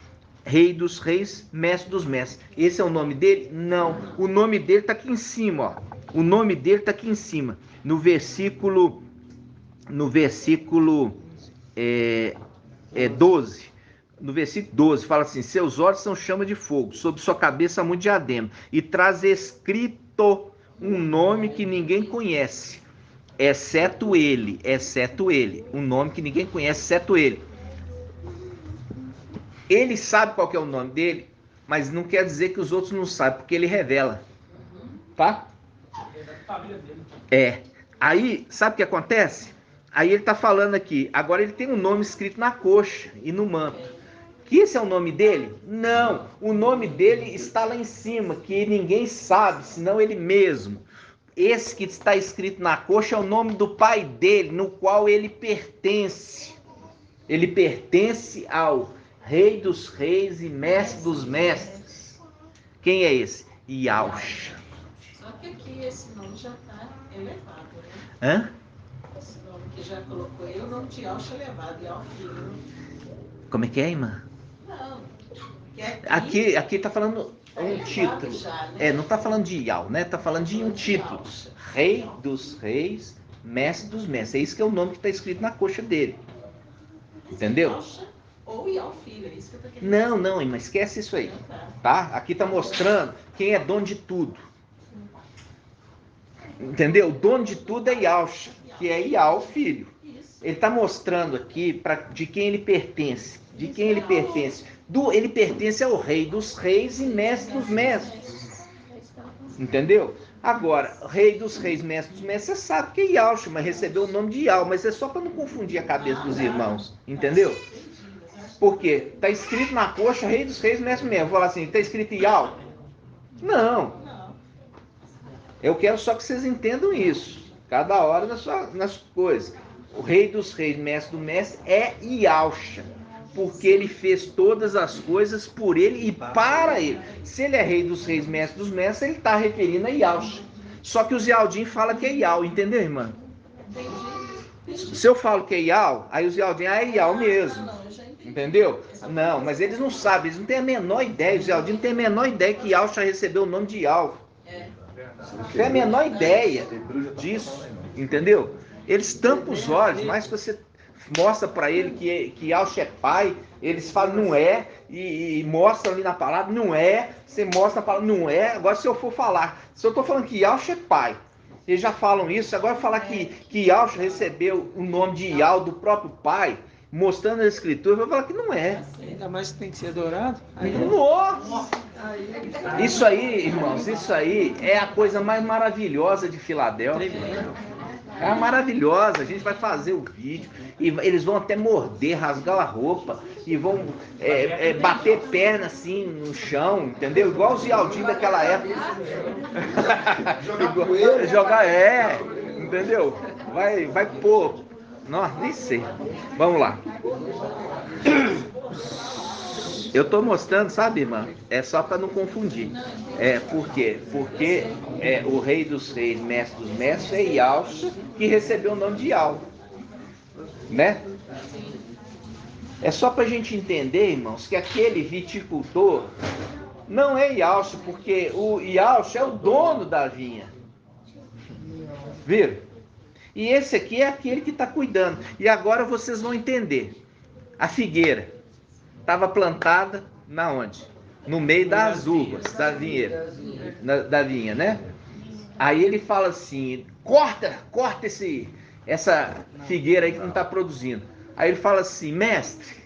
Rei dos reis, mestre dos mestres. Esse é o nome dele? Não. O nome dele está aqui em cima, ó. O nome dele está aqui em cima. No versículo 12. No versículo 12 fala assim: seus olhos são chama de fogo, sobre sua cabeça muito diadema, e traz escrito um nome que ninguém conhece, exceto ele, um nome que ninguém conhece, exceto ele. Ele sabe qual que é o nome dele, mas não quer dizer que os outros não sabem, porque ele revela, tá? Aí, sabe o que acontece? Aí ele está falando aqui, agora ele tem um nome escrito na coxa e no manto. Que esse é o nome dele? Não, o nome dele está lá em cima, que ninguém sabe, senão ele mesmo. Esse que está escrito na coxa é o nome do pai dele, no qual ele pertence. Ele pertence ao Rei dos Reis e Mestre dos Mestres. Quem é esse? Yalcha. Só que aqui esse nome já está elevado, né? Hã? Esse nome que já colocou aí, o nome de Yalcha elevado, Yalfilho. Como é que é, irmã? Não. Aqui está falando um título. Já, né? Não está falando de Yal, né? Está falando de um título. Rei dos Reis, Mestre dos Mestres. É isso que é o nome que está escrito na coxa dele. Entendeu? Yalcha ou Yalfilho, é isso que eu tô querendo Não, irmã, esquece isso aí. Tá? Aqui está mostrando quem é dono de tudo. Entendeu? O dono de tudo é Yalcha, que é Yal, filho. Ele está mostrando aqui de quem ele pertence. De quem ele pertence. Ele pertence ao Rei dos Reis e Mestre dos Mestres. Entendeu? Agora, Rei dos Reis, Mestre dos Mestres, você sabe que é Yalcha, mas recebeu o nome de Yal, mas é só para não confundir a cabeça dos irmãos. Entendeu? Por quê? Está escrito na coxa Rei dos Reis, Mestre dos Mestres. Vou falar assim, está escrito Yal? Não. Eu quero só que vocês entendam isso. Cada hora nas coisas. O Rei dos Reis, Mestre do Mestre é Yalcha. Porque ele fez todas as coisas por ele e para ele. Se ele é Rei dos Reis, Mestre dos Mestres, ele está referindo a Yalcha. Só que os Yaldim falam que é Yal, entendeu, irmã? Se eu falo que é Yal, aí os Yaldim, é Yal mesmo. Entendeu? Não, mas eles não sabem, eles não têm a menor ideia. Os Yaldim não têm a menor ideia que Yalcha recebeu o nome de Yal. Não tem a menor ideia disso, entendeu? Eles tampam os olhos, mas você mostra para ele que Yalcha é pai, eles falam não é, e mostra ali na palavra, não é, você mostra a palavra, não é. Agora se eu for falar, se eu estou falando que Yalcha é pai, eles já falam isso, agora falar que Yalcha recebeu o nome de Yal do próprio pai, mostrando a escritura, eu vou falar que não é. Ainda mais que tem que ser adorado. Nossa! Isso aí, irmãos, isso aí é a coisa mais maravilhosa de Filadélfia. É maravilhosa. A gente vai fazer o vídeo e eles vão até morder, rasgar a roupa e vão bater perna assim no chão, entendeu? Igual os Yaldim daquela época. Jogar, entendeu? Vai pôr. Nossa, nem sei. Vamos lá. Eu estou mostrando, sabe, irmã? É só para não confundir. Por quê? Porque o Rei dos Reis, Mestre dos Mestres é Yalcha, que recebeu o nome de Yal. Né? É só para a gente entender, irmãos, que aquele viticultor não é Yalcha, porque o Yalcha é o dono da vinha. Viram? E esse aqui é aquele que está cuidando. E agora vocês vão entender. A figueira estava plantada na onde? No meio das uvas, da vinha, né? Aí ele fala assim, corta essa figueira aí que não está produzindo. Aí ele fala assim, mestre,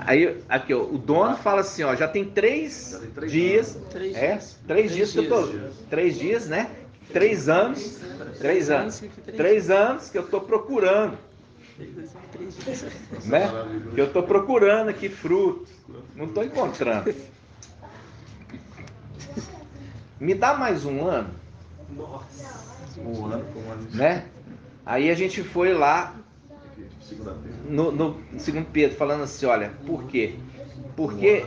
Aí, aqui, ó, o dono fala assim, ó, já tem 3 dias. 3 dias que eu tô. 3 dias, né? 3 anos. 3 anos. 3 anos que eu tô procurando. Né? Que eu tô procurando aqui fruto. Não tô encontrando. Me dá mais um ano. Um ano, Né? Aí a gente foi lá no 2 Pedro, falando assim, olha, por quê? Porque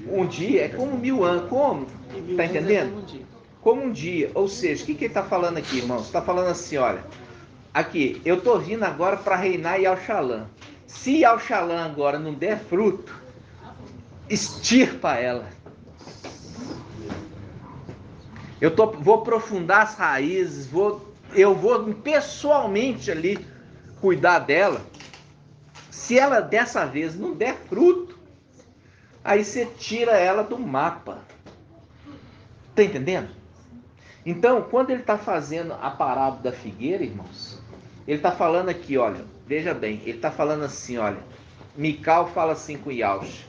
um dia é como 1000 anos. Como? Tá entendendo? Como um dia. Ou seja, o que ele está falando aqui, irmãos? Está falando assim, olha, aqui, eu estou vindo agora para reinar Yalxalã. Se Yalxalã agora não der fruto, extirpa ela. Vou aprofundar as raízes, eu vou pessoalmente ali cuidar dela. Se ela dessa vez não der fruto, aí você tira ela do mapa. Tá entendendo? Então, quando ele está fazendo a parábola da figueira, irmãos, ele está falando aqui, olha, veja bem, ele está falando assim, olha, Mical fala assim com Yalxa,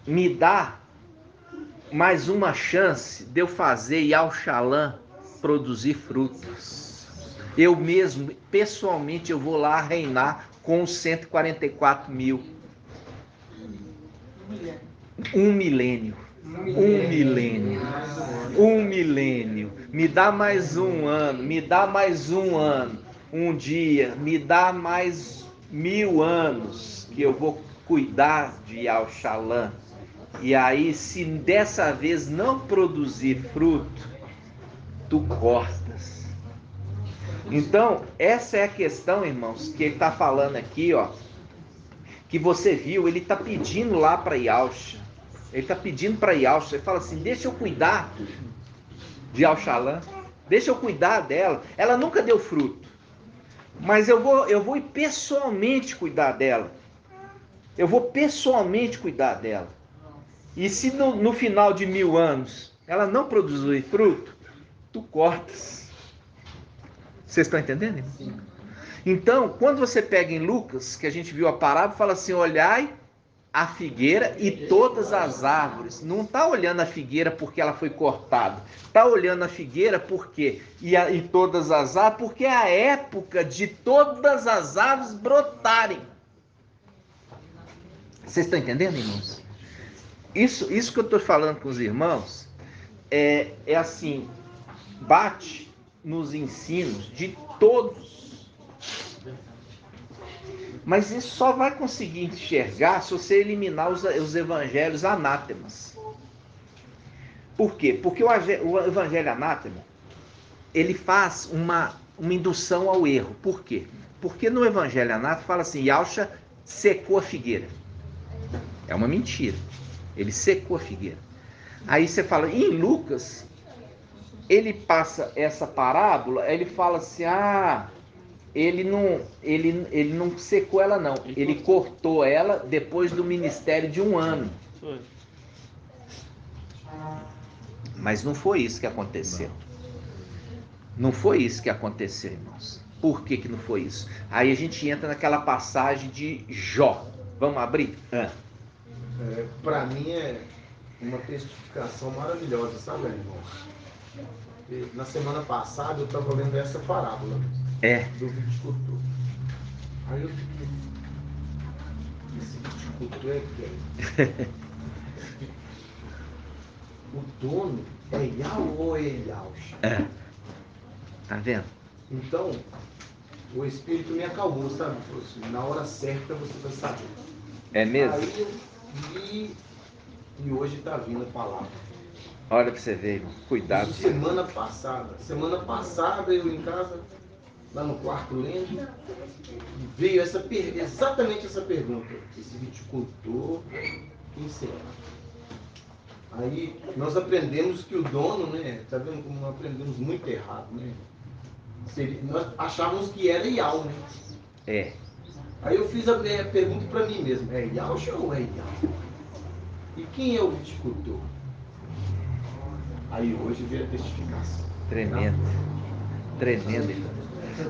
me dá mais uma chance de eu fazer Yalxalã produzir frutos. Eu mesmo, pessoalmente, eu vou lá reinar com os 144 mil. 1 milênio. 1 milênio. 1 milênio. Me dá mais um ano. Me dá mais um ano. Um dia. Me dá mais 1000 anos que eu vou cuidar de Yalxalã. E aí, se dessa vez não produzir fruto, tu cortas. Então, essa é a questão, irmãos, que ele está falando aqui, ó. Que você viu, ele está pedindo lá para Yalxa. Ele está pedindo para Yalxa. Ele fala assim, deixa eu cuidar de Yalxalã. Deixa eu cuidar dela. Ela nunca deu fruto. Mas eu vou ir pessoalmente cuidar dela. Eu vou pessoalmente cuidar dela. E se no final de 1000 anos ela não produzir fruto, tu cortas. Vocês estão entendendo? Sim. Então, quando você pega em Lucas, que a gente viu a parábola, fala assim, olhai a figueira e todas as árvores. Não está olhando a figueira porque ela foi cortada. Está olhando a figueira porque e todas as árvores, porque é a época de todas as árvores brotarem. Vocês estão entendendo, irmãos? Isso que eu estou falando com os irmãos é assim, bate nos ensinos de todos. Mas isso só vai conseguir enxergar se você eliminar os evangelhos anátemas. Por quê? Porque o evangelho anátema, ele faz uma indução ao erro. Por quê? Porque no evangelho anátema fala assim, Yalxa secou a figueira. É uma mentira. Ele secou a figueira. Aí você fala, em Lucas, ele passa essa parábola, ele fala assim, ele não secou ela não, ele cortou ela depois do ministério de 1 ano. Mas não foi isso que aconteceu. Não foi isso que aconteceu, irmãos. Por que não foi isso? Aí a gente entra naquela passagem de Jó. Vamos abrir? Para mim é uma testificação maravilhosa, sabe, irmão? Na semana passada eu estava lendo essa parábola do viticultor. Aí eu fiquei, esse viticultor é quem? O dono é Yal ou é Yalxa? Tá vendo? Então, o Espírito me acalmou, sabe? Falou assim, na hora certa você vai saber. É mesmo? Aí eu li e hoje está vindo a palavra. Olha pra você ver, irmão. Cuidado. Isso semana passada eu em casa, lá no quarto lendo, veio exatamente essa pergunta. Esse viticultor, quem será? Aí nós aprendemos que o dono, né? Tá vendo como nós aprendemos muito errado, né? Nós achávamos que era Ial, né? Aí eu fiz a pergunta para mim mesmo, é Yalxa ou é Ial? E quem é o viticultor? Aí hoje veio a testificação. Tremendo. Tremendo.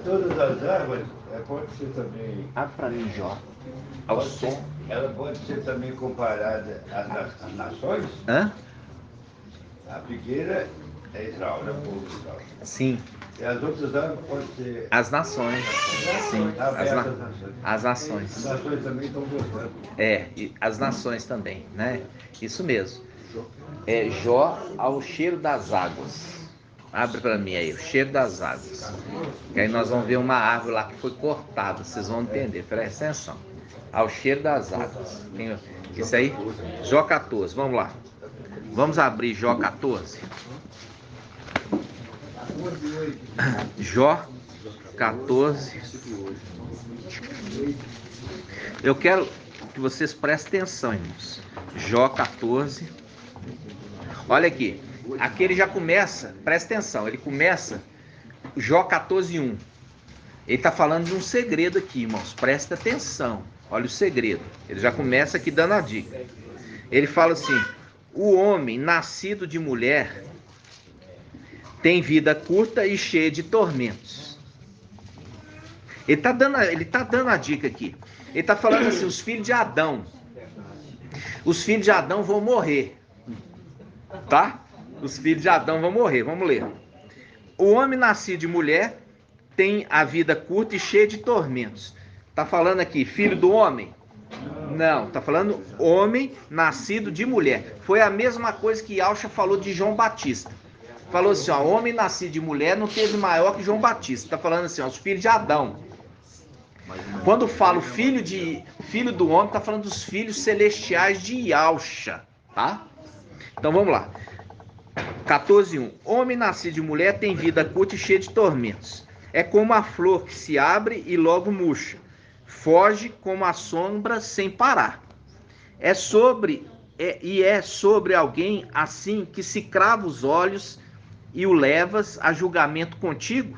Todas as árvores, pode ser também. Abre para mim, Jó. ao som. Ela pode ser também comparada às nações? Hã? A figueira é Israel, é o povo de Israel. Sim. E as outras árvores podem ser... As nações. Sim. As nações. As nações também estão gostando. E as nações também, né? Isso mesmo. Jó ao cheiro das águas. Abre para mim aí, o cheiro das águas. E aí nós vamos ver uma árvore lá que foi cortada, vocês vão entender, presta atenção. Ao cheiro das águas. Isso aí? Jó 14, vamos lá. Vamos abrir Jó 14. Jó 14. Eu quero que vocês prestem atenção, irmãos. Jó 14. Olha aqui. Aqui ele já começa, presta atenção, ele começa Jó 14:1. Ele está falando de um segredo aqui, irmãos, presta atenção. Olha o segredo. Ele já começa aqui dando a dica. Ele fala assim: o homem nascido de mulher tem vida curta e cheia de tormentos. Ele tá dando a dica aqui. Ele está falando assim: os filhos de Adão vão morrer. Tá? Os filhos de Adão vão morrer. Vamos ler. O homem nascido de mulher tem a vida curta e cheia de tormentos. Tá falando aqui filho do homem? Não, tá falando homem nascido de mulher. Foi a mesma coisa que Yaucha falou de João Batista. Falou assim, ó, homem nascido de mulher não teve maior que João Batista. Tá falando assim, ó, os filhos de Adão. Quando falo filho do homem, tá falando dos filhos celestiais de Yaucha, tá? Então vamos lá. 14:1. Homem nascido de mulher tem vida curta e cheia de tormentos. É como a flor que se abre e logo murcha. Foge como a sombra sem parar. É sobre alguém assim que se crava os olhos e o levas a julgamento contigo?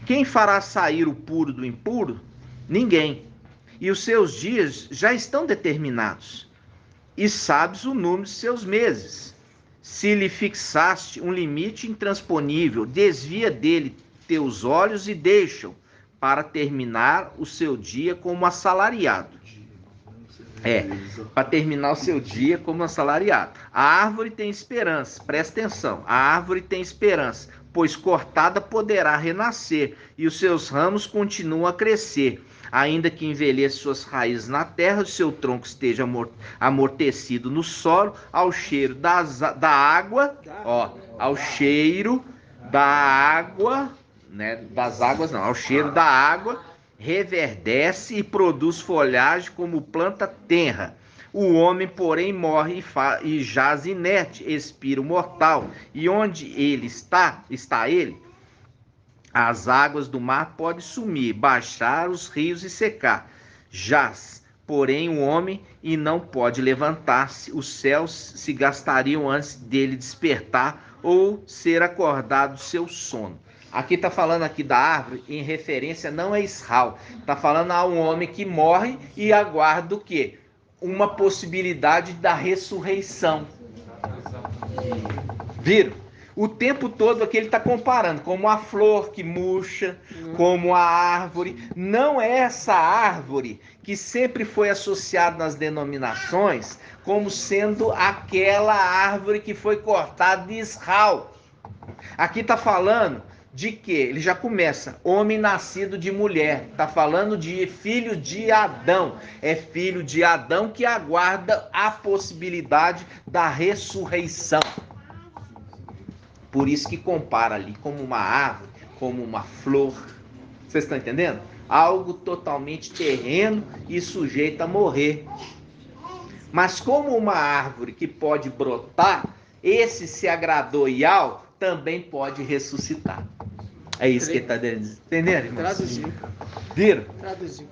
Quem fará sair o puro do impuro? Ninguém. E os seus dias já estão determinados. E sabes o número de seus meses. Se lhe fixaste um limite intransponível, desvia dele teus olhos e deixa-o para terminar o seu dia como assalariado. Para terminar o seu dia como assalariado. A árvore tem esperança, presta atenção, a árvore tem esperança, pois cortada poderá renascer, e os seus ramos continuam a crescer. Ainda que envelheça suas raízes na terra, o seu tronco esteja amortecido no solo, ao cheiro da água, ao cheiro da água, né, das águas não, ao cheiro da água, reverdece e produz folhagem como planta tenra. O homem, porém, morre e jaz inerte, expira o mortal. E onde ele está ele. As águas do mar podem sumir, baixar os rios e secar. Jaz, porém, o homem e não pode levantar-se. Os céus se gastariam antes dele despertar ou ser acordado do seu sono. Aqui está falando aqui da árvore em referência não a Israel. Está falando a um homem que morre e aguarda o quê? Uma possibilidade da ressurreição. Viram? O tempo todo aqui ele está comparando como a flor que murcha, como a árvore. Não é essa árvore que sempre foi associada nas denominações como sendo aquela árvore que foi cortada de Israel. Aqui está falando de que ele já começa, homem nascido de mulher, está falando de filho de Adão, é filho de Adão que aguarda a possibilidade da ressurreição. Por isso que compara ali como uma árvore, como uma flor, vocês estão entendendo? Algo totalmente terreno e sujeito a morrer. Mas como uma árvore que pode brotar, esse se agradou Yau, também pode ressuscitar. É isso que ele está entendendo, irmão? Traduziu. Viram? Traduziu.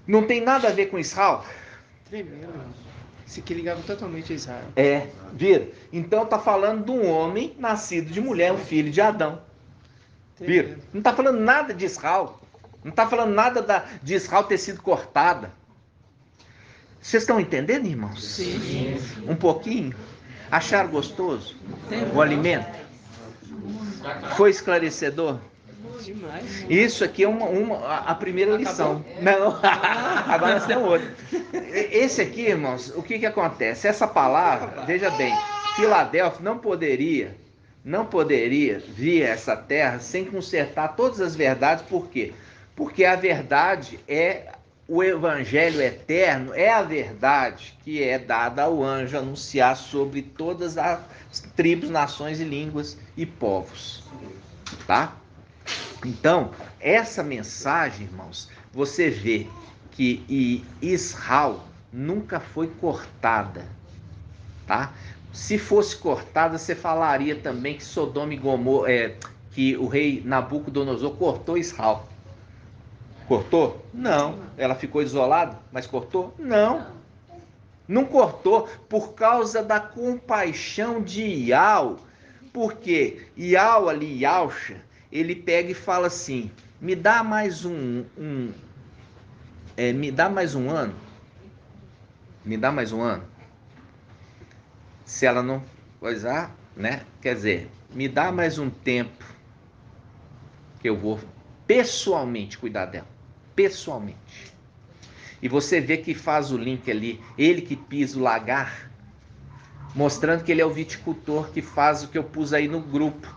Não tem nada a ver com Israel? Tremendo. Isso aqui ligava totalmente a Israel. Viram? Então está falando de um homem nascido de mulher, um filho de Adão. Viram? Não está falando nada de Israel. Não está falando nada de Israel ter sido cortada. Vocês estão entendendo, irmãos? Sim. Um pouquinho? Acharam gostoso o alimento? Foi esclarecedor? Demais. Isso aqui é a primeira lição. Não, agora nós temos outra. Esse aqui, irmãos, o que acontece? Essa palavra, veja bem, Filadélfia não poderia vir a essa terra sem consertar todas as verdades. Por quê? Porque a verdade é o evangelho eterno, é a verdade que é dada ao anjo anunciar sobre todas as tribos, nações e línguas e povos, tá? Então, essa mensagem, irmãos, você vê que Israel nunca foi cortada, tá? Se fosse cortada, você falaria também que Sodoma e Gomorra, que o rei Nabucodonosor cortou Israel. Cortou? Não. Ela ficou isolada, mas cortou? Não. Não cortou por causa da compaixão de Iau. Porque Iau ali, Yausha, ele pega e fala assim: me dá mais me dá mais um ano. Me dá mais um ano. Se ela não coisar, né? Quer dizer, me dá mais um tempo que eu vou pessoalmente cuidar dela. Pessoalmente. E você vê que faz o link ali, ele que pisa o lagar, mostrando que ele é o viticultor que faz o que eu pus aí no grupo,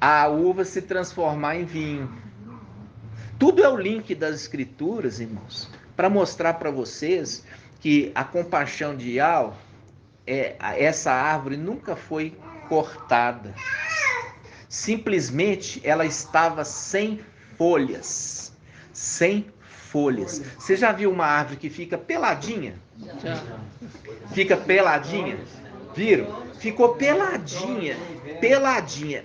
a uva se transformar em vinho. Tudo é o link das escrituras, irmãos, para mostrar para vocês que a compaixão de Iau, essa árvore nunca foi cortada. Simplesmente ela estava sem folhas. Sem folhas. Você já viu uma árvore que fica peladinha? Já. Fica peladinha? Viram? Ficou peladinha.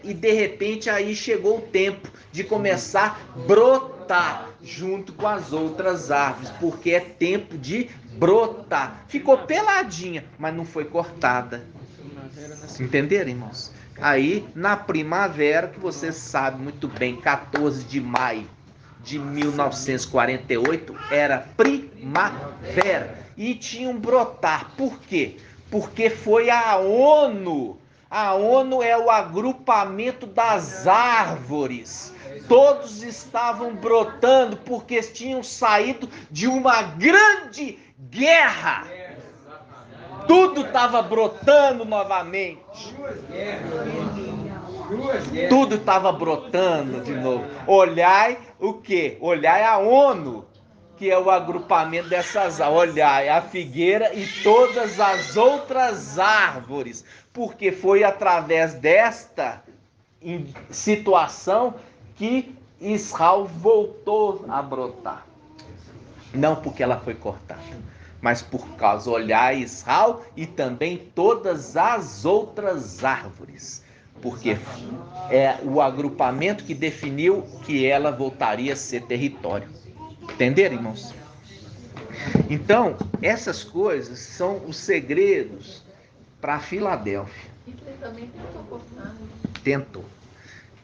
E de repente aí chegou o tempo de começar a brotar junto com as outras árvores, porque é tempo de brotar. Ficou peladinha, mas não foi cortada. Entenderam, irmãos? Aí, na primavera, que você sabe muito bem, 14 de maio de 1948, era primavera. E tinha um brotar. Por quê? Porque foi a ONU. A ONU é o agrupamento das árvores. Todos estavam brotando porque tinham saído de uma grande guerra. Tudo estava brotando novamente. Tudo estava brotando de novo. Olhai o quê? Olhai a ONU, que é o agrupamento dessas árvores. Olhai a figueira e todas as outras árvores. Porque foi através desta situação que Israel voltou a brotar. Não porque ela foi cortada, mas por causa, olhar Israel e também todas as outras árvores. Porque é o agrupamento que definiu que ela voltaria a ser território. Entenderam, irmãos? Então, essas coisas são os segredos para Filadélfia. Hitler também tentou cortar. Tentou.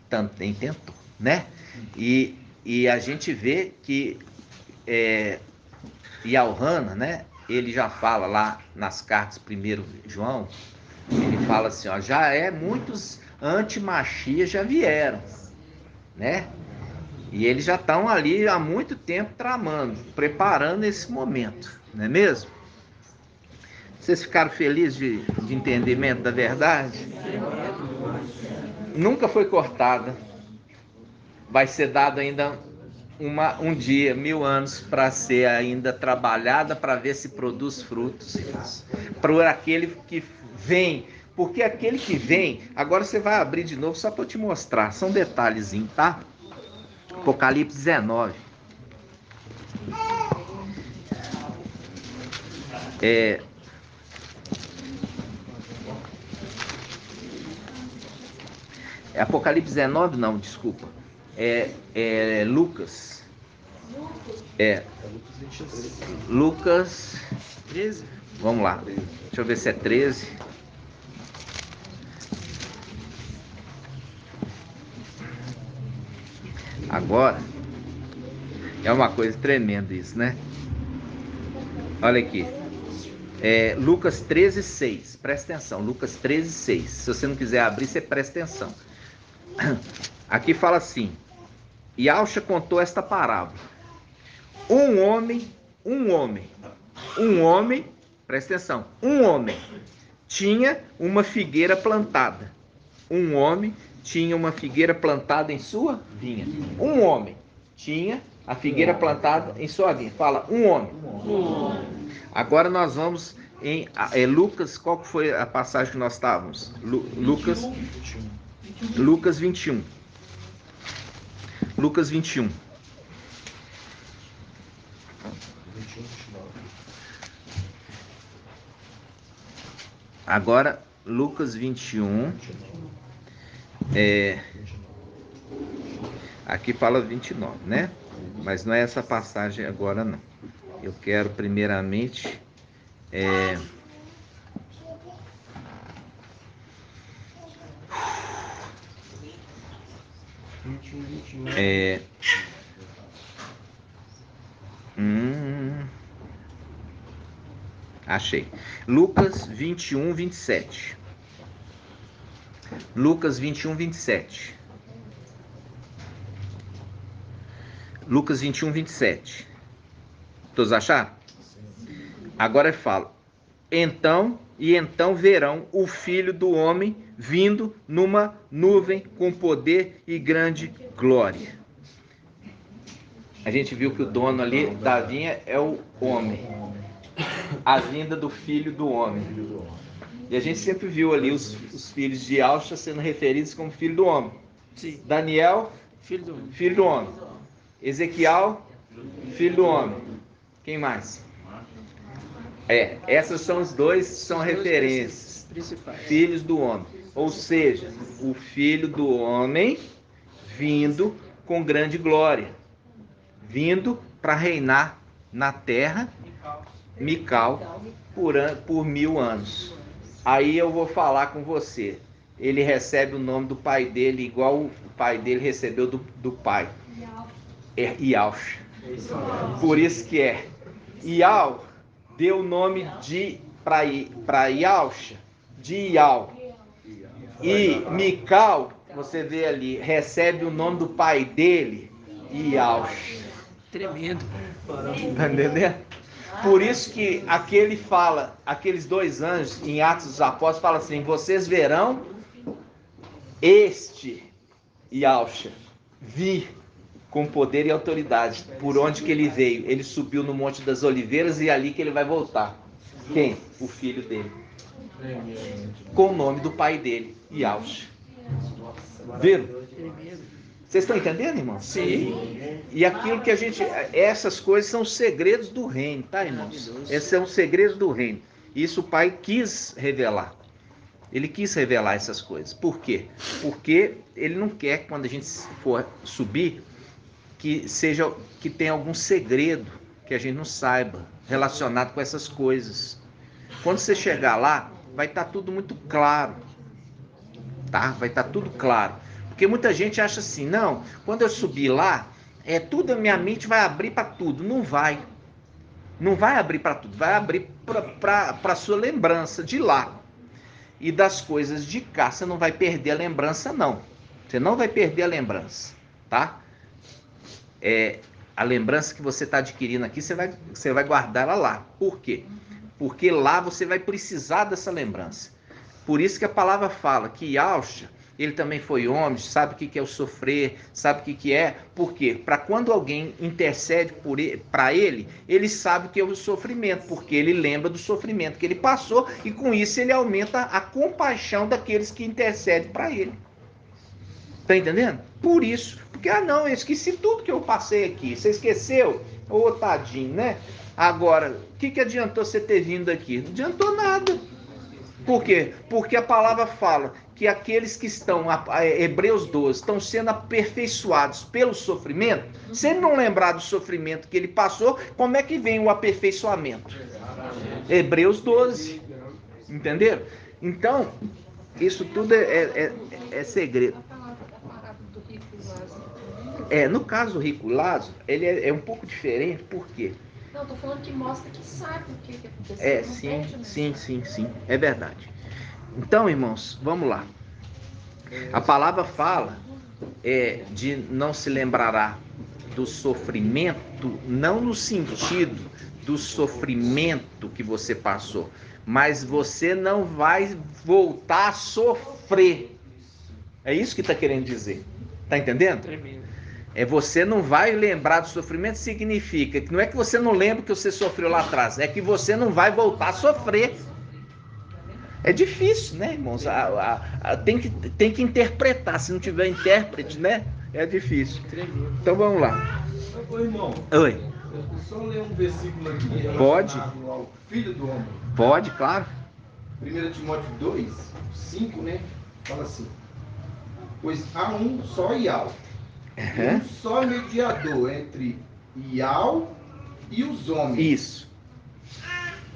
Também tentou, né? E a gente vê que Yohanan, né? Ele já fala lá nas cartas 1 João, ele fala assim, ó, já muitos antimachias já vieram, né? E eles já estão ali há muito tempo tramando, preparando esse momento, não é mesmo? Vocês ficaram felizes de entendimento da verdade? Nunca foi cortada. Vai ser dado ainda um dia, 1000 anos, para ser ainda trabalhada, para ver se produz frutos. Para aquele que vem. Porque aquele que vem, agora você vai abrir de novo só para eu te mostrar. São detalhezinhos, tá? Apocalipse 19. Apocalipse 19 não, desculpa. Lucas. Lucas 13. Vamos lá. Deixa eu ver se é 13. Agora é uma coisa tremenda isso, né? Olha aqui. Lucas 13:6. Presta atenção. Lucas 13:6. Se você não quiser abrir, você presta atenção. Aqui fala assim: Yahshua contou esta parábola. Um homem, presta atenção, um homem tinha uma figueira plantada. Um homem tinha uma figueira plantada em sua vinha. Um homem tinha a figueira plantada em sua vinha. Fala, um homem. Agora nós vamos em Lucas, qual foi a passagem que nós estávamos? Lucas 21. Lucas 21. Agora, Lucas 21. Aqui fala 29, né? Mas não é essa passagem agora, não. Eu quero primeiramente... Achei. Lucas 21, 27. Lucas 21, 27. Lucas 21, 27. Todos acharam? Agora fala. Então verão o Filho do Homem vindo numa nuvem com poder e grande glória. A gente viu que o dono ali da vinha é o homem. A vinda do Filho do Homem. E a gente sempre viu ali os filhos de Yahshua sendo referidos como Filho do Homem. Sim. Daniel, filho do Homem. Ezequiel, Filho do Homem. Quem mais? Essas são os dois, são referências. Principais. Filhos do Homem. Ou seja, o Filho do Homem vindo com grande glória. Vindo para reinar na terra, Mical, por 1000 anos. Aí eu vou falar com você. Ele recebe o nome do pai dele igual o pai dele recebeu do pai. É Yahshua. Por isso que Yahweh deu o nome para Yahshua de Yahweh. E Mical, você vê ali, recebe o nome do pai dele, Yahshua. Tremendo. Tá entendendo? Por isso que aqueles 2 anjos em Atos dos Apóstolos falam assim: vocês verão este Yahshua vir com poder e autoridade. Por onde que ele veio? Ele subiu no Monte das Oliveiras e é ali que ele vai voltar. Quem? O filho dele. Com o nome do pai dele, Yahshua. Viram? Vocês estão entendendo, irmão? Sim. E aquilo que essas coisas são segredos do reino, tá, irmãos? Esses são os segredos do reino. Isso o pai quis revelar. Ele quis revelar essas coisas. Por quê? Porque ele não quer que quando a gente for subir, que tenha algum segredo que a gente não saiba relacionado com essas coisas. Quando você chegar lá, vai estar tudo muito claro. Tá? Vai estar tudo claro. Porque muita gente acha assim, não, quando eu subir lá, tudo a minha mente vai abrir para tudo. Não vai. Não vai abrir para tudo. Vai abrir para a sua lembrança de lá. E das coisas de cá, você não vai perder a lembrança, não. Você não vai perder a lembrança, tá? A lembrança que você está adquirindo aqui, você vai guardar ela lá. Por quê? Porque lá você vai precisar dessa lembrança. Por isso que a palavra fala que Yahshua, ele também foi homem, sabe o que é o sofrer, sabe o que é. Por quê? Para quando alguém intercede para ele, ele sabe o que é o sofrimento, porque ele lembra do sofrimento que ele passou e com isso ele aumenta a compaixão daqueles que intercedem para ele. Tá entendendo? Por isso. Porque, não, eu esqueci tudo que eu passei aqui. Você esqueceu? Ô, tadinho, né? Agora, o que adiantou você ter vindo aqui? Não adiantou nada. Por quê? Porque a palavra fala que aqueles que estão, Hebreus 12, estão sendo aperfeiçoados pelo sofrimento. Se ele não lembrar do sofrimento que ele passou, como é que vem o aperfeiçoamento? Hebreus 12. Entenderam? Então, isso tudo é segredo. No caso do rico Lázaro, ele é um pouco diferente, por quê? Não, tô falando que mostra que sabe o que aconteceu. Sim, é verdade. Então, irmãos, vamos lá. A palavra fala de não se lembrará do sofrimento, não no sentido do sofrimento que você passou, mas você não vai voltar a sofrer. É isso que está querendo dizer. Está entendendo? Você não vai lembrar do sofrimento, significa que não é que você não lembra que você sofreu lá atrás, é que você não vai voltar a sofrer. É difícil, né, irmãos? Tem que interpretar. Se não tiver intérprete, né? É difícil. Então vamos lá. Ô, irmão. Oi. Só ler um versículo aqui relacionado ao Filho do Homem. Pode, claro. 1 Timóteo 2, 5, né? Fala assim: pois há um só Ial, um só mediador entre Ial e os homens. Isso.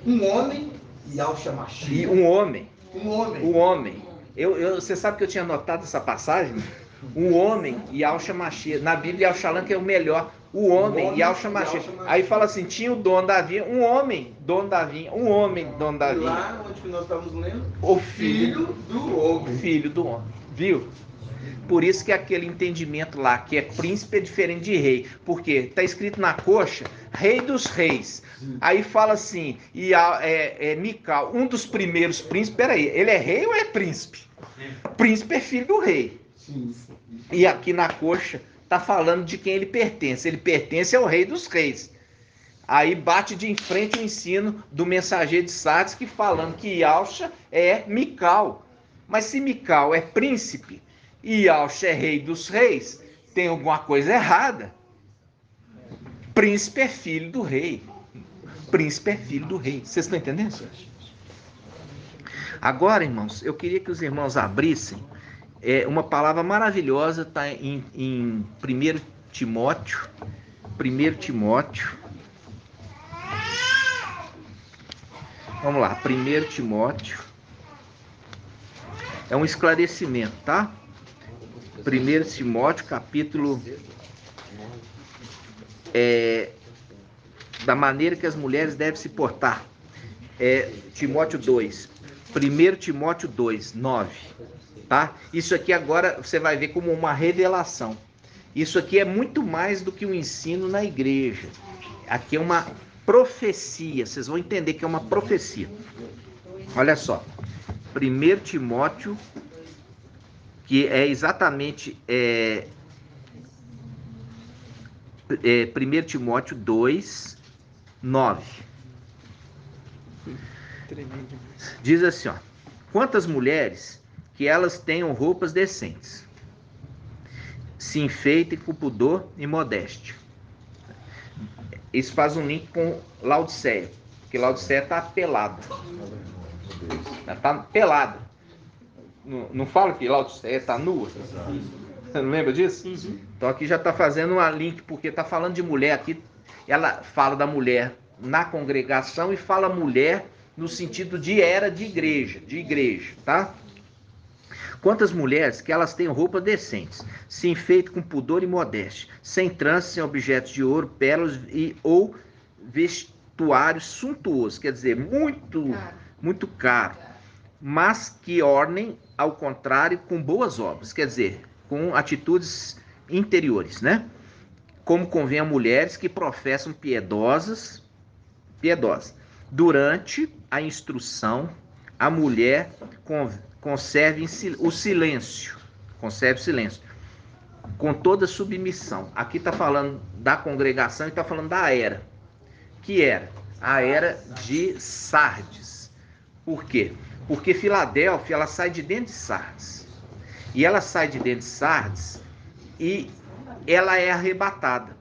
Um homem, Ial Shamashi. E um homem. Um homem. Você sabe que eu tinha notado essa passagem? Um homem e Al Shamashi. Na Bíblia, Al Shalam que é o melhor. O homem e Al Shamashi. Aí fala assim: tinha o dono da vinha, um homem, dono da vinha, um homem, dono da vinha. Lá onde nós estamos lendo, o filho do homem. Filho do homem. Viu? Por isso que aquele entendimento lá, que é príncipe, é diferente de rei. Porque está escrito na coxa, rei dos reis. Aí fala assim, Mical, um dos primeiros príncipes, peraí, ele é rei ou é príncipe? Príncipe é filho do rei. Sim. E aqui na coxa está falando de quem ele pertence. Ele pertence ao rei dos reis. Aí bate de frente o ensino do mensageiro de Sardes, que falando que Yalcha é Mical. Mas se Mical é príncipe e Yalcha é rei dos reis, tem alguma coisa errada. Príncipe é filho do rei. Príncipe é filho do rei. Vocês estão entendendo? Agora, irmãos, eu queria que os irmãos abrissem uma palavra maravilhosa, está em 1 Timóteo. 1 Timóteo. Vamos lá, 1 Timóteo. É um esclarecimento, tá? 1 Timóteo, capítulo... da maneira que as mulheres devem se portar. Timóteo 2. 1 Timóteo 2, 9. Tá? Isso aqui agora você vai ver como uma revelação. Isso aqui é muito mais do que um ensino na igreja. Aqui é uma profecia. Vocês vão entender que é uma profecia. Olha só. 1 Timóteo, que é exatamente 1 Timóteo 2, 9. Diz assim, ó: quantas mulheres que elas tenham roupas decentes, se enfeitem com pudor e modéstia. Isso faz um link com Laodiceia, porque Laodiceia está pelada. Está pelada. Não fala que Laodiceia está nua? Você não lembra disso? Então aqui já está fazendo um link, porque está falando de mulher aqui. Ela fala da mulher na congregação e fala mulher no sentido de era de igreja, tá? Quantas mulheres que elas têm roupas decentes, se enfeitam com pudor e modéstia, sem tranças, sem objetos de ouro, pérolas ou vestuários suntuosos, quer dizer, muito caro, mas que ornem, ao contrário, com boas obras, quer dizer, com atitudes interiores, né? Como convém a mulheres que professam piedosas. Durante a instrução, a mulher conserve o silêncio, com toda submissão. Aqui está falando da congregação e está falando da era. Que era? A era de Sardes. Por quê? Porque Filadélfia, ela sai de dentro de Sardes. E ela sai de dentro de Sardes e ela é arrebatada.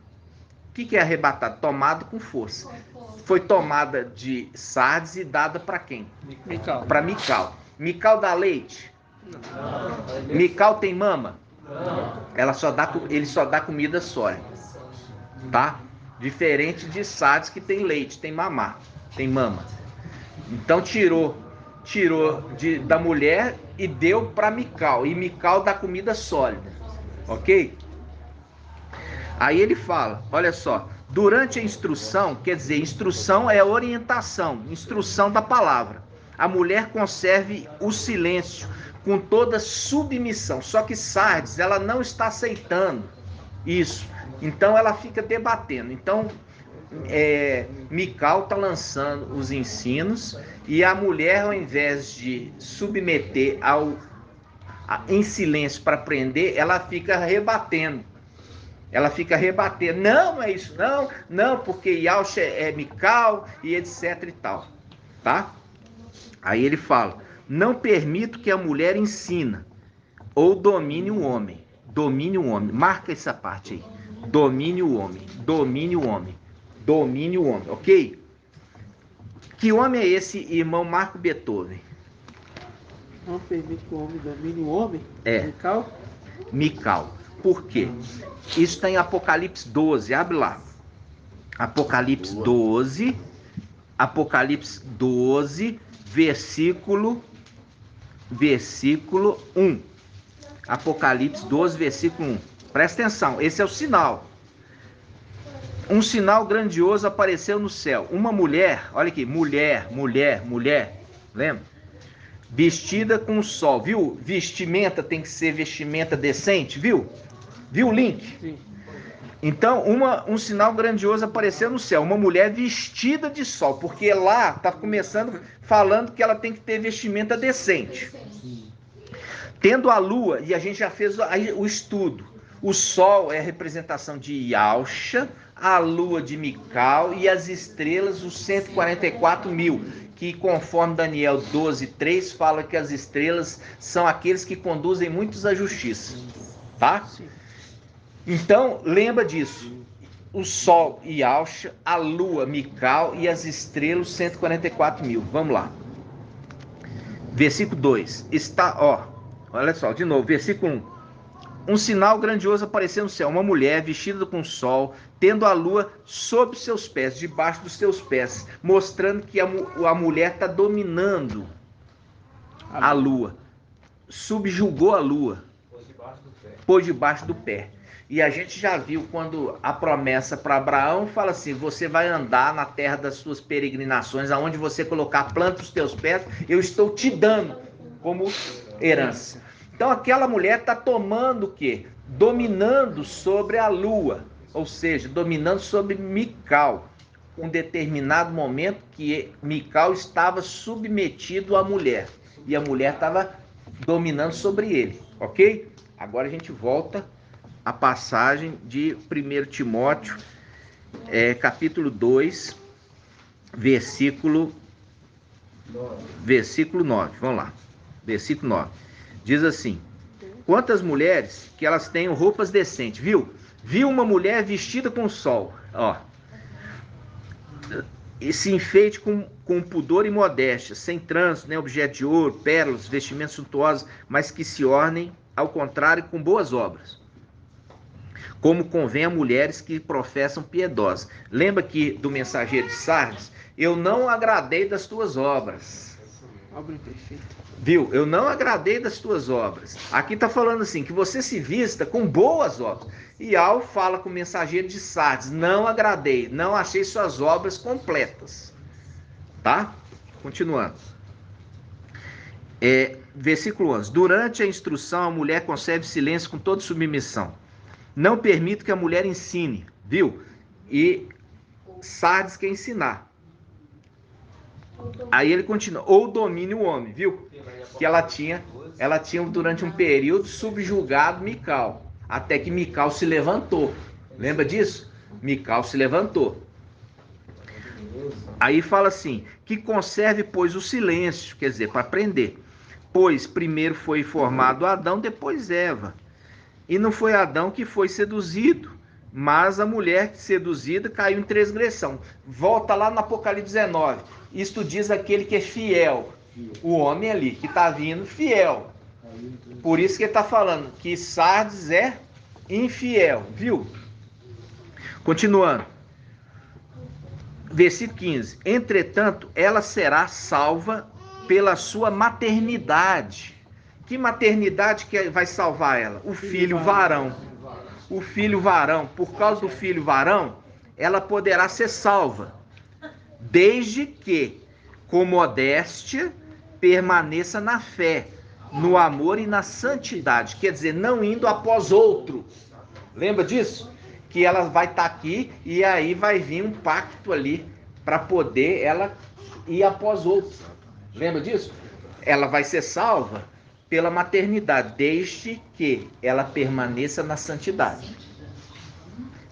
O que é arrebatada? Tomada com força. Foi tomada de Sardes e dada para quem? Para Mical. Mical dá leite? Não. Mical tem mama? Não. Ele só dá comida sólida. Tá? Diferente de Sardes, que tem leite, tem mamá, tem mama. Então tirou da mulher e deu para Mical. E Mical dá comida sólida. Ok? Aí ele fala, olha só, durante a instrução, quer dizer, instrução é orientação, instrução da palavra. A mulher conserve o silêncio, com toda submissão. Só que Sardes, ela não está aceitando isso. Então ela fica debatendo. Então Mical está lançando os ensinos e a mulher, ao invés de submeter em silêncio para aprender, ela fica rebatendo. Ela fica rebatendo. Não é isso, não, porque Yaush é Mical e etc e tal. Tá? Aí ele fala: não permito que a mulher ensina ou domine o homem. Domine o homem. Marca essa parte aí. Domine o homem. Domine o homem. Domine o homem. Ok? Que homem é esse, irmão Marco Beethoven? Não permite que o homem domine o homem? Mical? Mical. Por quê? Isso está em Apocalipse 12. Abre lá. Apocalipse 12. Apocalipse 12, versículo 1. Apocalipse 12, versículo 1. Presta atenção, esse é o sinal. Um sinal grandioso apareceu no céu. Uma mulher, olha aqui, mulher, lembra? Vestida com o sol, viu? Vestimenta tem que ser vestimenta decente, viu? Viu o link? Sim. Então, um sinal grandioso apareceu no céu. Uma mulher vestida de sol, porque lá está começando falando que ela tem que ter vestimenta decente. Tendo a lua, e a gente já fez o estudo, o sol é a representação de Yaush, a lua de Mical e as estrelas, os 144 mil, que conforme Daniel 12:3 fala que as estrelas são aqueles que conduzem muitos à justiça. Tá? Então, lembra disso. O sol, Yaush, a lua, Mical e as estrelas, 144 mil. Vamos lá. Versículo 2. Olha só, de novo, versículo 1. Um sinal grandioso apareceu no céu. Uma mulher vestida com sol, tendo a lua sob seus pés, debaixo dos seus pés, mostrando que a mulher está dominando a lua. Subjugou a lua. Pôs debaixo do pé. E a gente já viu quando a promessa para Abraão fala assim: você vai andar na terra das suas peregrinações, aonde você colocar planta os teus pés, eu estou te dando como herança. Então aquela mulher está tomando o quê? Dominando sobre a lua, ou seja, dominando sobre Mical. Um determinado momento que Mical estava submetido à mulher, e a mulher estava dominando sobre ele, ok? Agora a gente volta a passagem de 1 Timóteo, capítulo 2, versículo 9. Vamos lá. Versículo 9. Diz assim: quantas mulheres que elas tenham roupas decentes, viu? Viu uma mulher vestida com sol, e se enfeite com pudor e modéstia, sem trânsito, nem objeto de ouro, pérolas, vestimentos suntuosos, mas que se ornem, ao contrário, com boas obras, como convém a mulheres que professam piedosas. Lembra que do mensageiro de Sardes? Eu não agradei das tuas obras. Obra imperfeita. Viu? Eu não agradei das tuas obras. Aqui está falando assim, que você se vista com boas obras. E Al fala com o mensageiro de Sardes: não agradei, não achei suas obras completas. Tá? Continuando. Versículo 11. Durante a instrução, a mulher concebe silêncio com toda submissão. Não permito que a mulher ensine, viu? E Sardes quer ensinar. Aí ele continua, ou domine o homem, viu? Que ela tinha durante um período subjugado Mical, até que Mical se levantou. Lembra disso? Mical se levantou. Aí fala assim, que conserve, pois, o silêncio, quer dizer, para aprender. Pois primeiro foi formado Adão, depois Eva. E não foi Adão que foi seduzido, mas a mulher seduzida caiu em transgressão. Volta lá no Apocalipse 19. Isto diz aquele que é fiel. O homem ali, que está vindo fiel. Por isso que ele está falando que Sardes é infiel, viu? Continuando. Versículo 15. Entretanto, ela será salva pela sua maternidade. Que maternidade que vai salvar ela? O filho varão. O filho varão. Por causa do filho varão, ela poderá ser salva, desde que, com modéstia, permaneça na fé, no amor e na santidade. Quer dizer, não indo após outro. Lembra disso? Que ela vai estar aqui e aí vai vir um pacto ali para poder ela ir após outro. Lembra disso? Ela vai ser salva pela maternidade, desde que ela permaneça na santidade,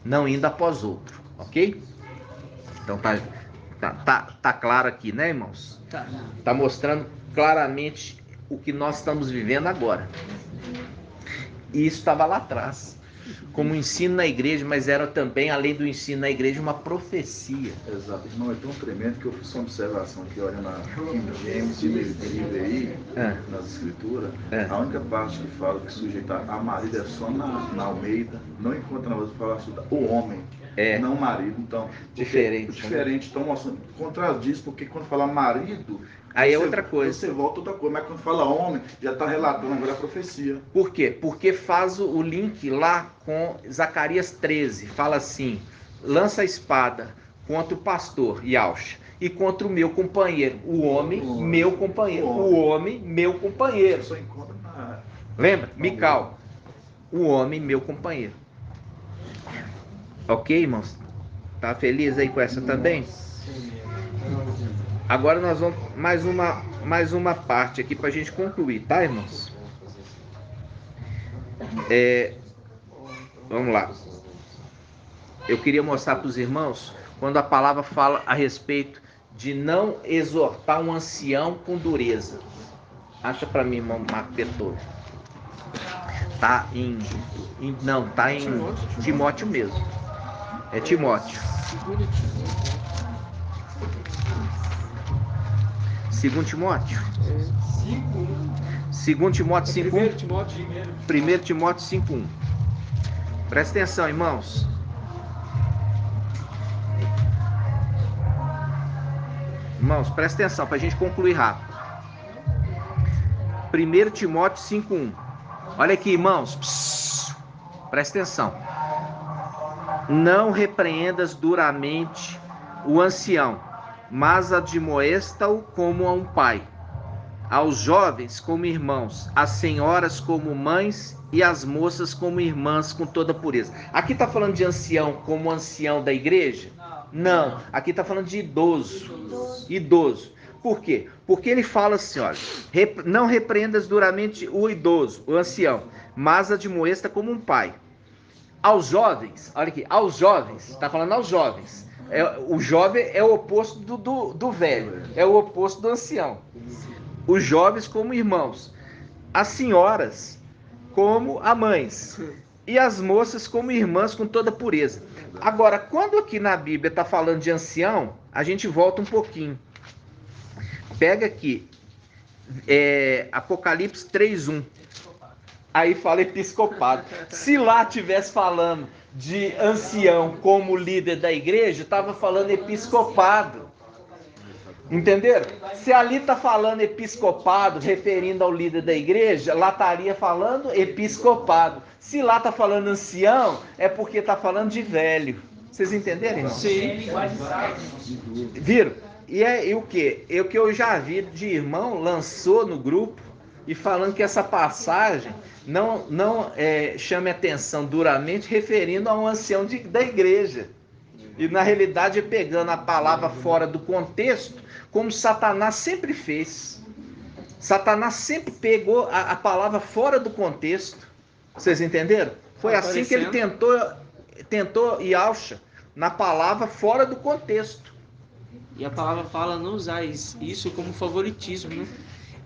não indo após outro, ok? Então tá claro aqui, né, irmãos? Tá mostrando claramente o que nós estamos vivendo agora. E isso estava lá atrás, como ensino na igreja, mas era também, além do ensino na igreja, uma profecia. Exato, irmão, é tão tremendo que eu fiz uma observação aqui, olhando na King James, livre aí, nas escrituras, a única parte que fala que sujeitar a marido é só na Almeida, não encontra na outra fala o homem, não o marido. Então, diferente, então, contradiz, porque quando fala marido, aí é outra coisa. Você volta outra coisa, mas quando fala homem, já está relatando agora a profecia. Por quê? Porque faz o link lá com Zacarias 13. Fala assim: lança a espada contra o pastor Yaush e contra o meu companheiro. O homem, meu companheiro. O homem, meu companheiro. Só encontra na... Lembra? Mical. O homem, meu companheiro. Ok, irmãos? Tá feliz aí com essa também? Agora nós vamos mais uma parte aqui para a gente concluir, tá, irmãos? Vamos lá. Eu queria mostrar para os irmãos quando a palavra fala a respeito de não exortar um ancião com dureza. Acha para mim, irmão Marpetor. Tá em Timóteo mesmo. É Timóteo. 2 Timóteo? 2 Timóteo 5:1. 1 Timóteo 5:1. Presta atenção, irmãos. Irmãos, presta atenção para a gente concluir rápido. 1 Timóteo 5:1. Olha aqui, irmãos. Presta atenção. Não repreendas duramente o ancião, mas admoesta-o como a um pai, aos jovens como irmãos, às senhoras como mães e às moças como irmãs com toda pureza. Aqui está falando de ancião como ancião da igreja? Não, aqui está falando de idoso. Por quê? Porque ele fala assim, olha, não repreendas duramente o idoso, o ancião, mas admoesta como um pai. Aos jovens, olha aqui, aos jovens, está falando aos jovens. O jovem é o oposto do velho, é o oposto do ancião. Os jovens como irmãos, as senhoras como a mães e as moças como irmãs com toda pureza. Agora, quando aqui na Bíblia está falando de ancião, a gente volta um pouquinho. Pega aqui, Apocalipse 3:1. Aí fala episcopado. Se lá tivesse falando de ancião como líder da igreja, estava falando episcopado. Entenderam? Se ali está falando episcopado, referindo ao líder da igreja, lá estaria falando episcopado. Se lá está falando ancião, é porque está falando de velho. Vocês entenderam, irmão? Sim. Viram? E o quê? O que eu já vi de irmão lançou no grupo e falando que essa passagem não chame atenção duramente, referindo a um ancião da igreja. E na realidade pegando a palavra fora do contexto, como Satanás sempre fez. Satanás sempre pegou a palavra fora do contexto. Vocês entenderam? Foi assim que ele tentou Yaush, na palavra fora do contexto. E a palavra fala não usar isso como favoritismo, né?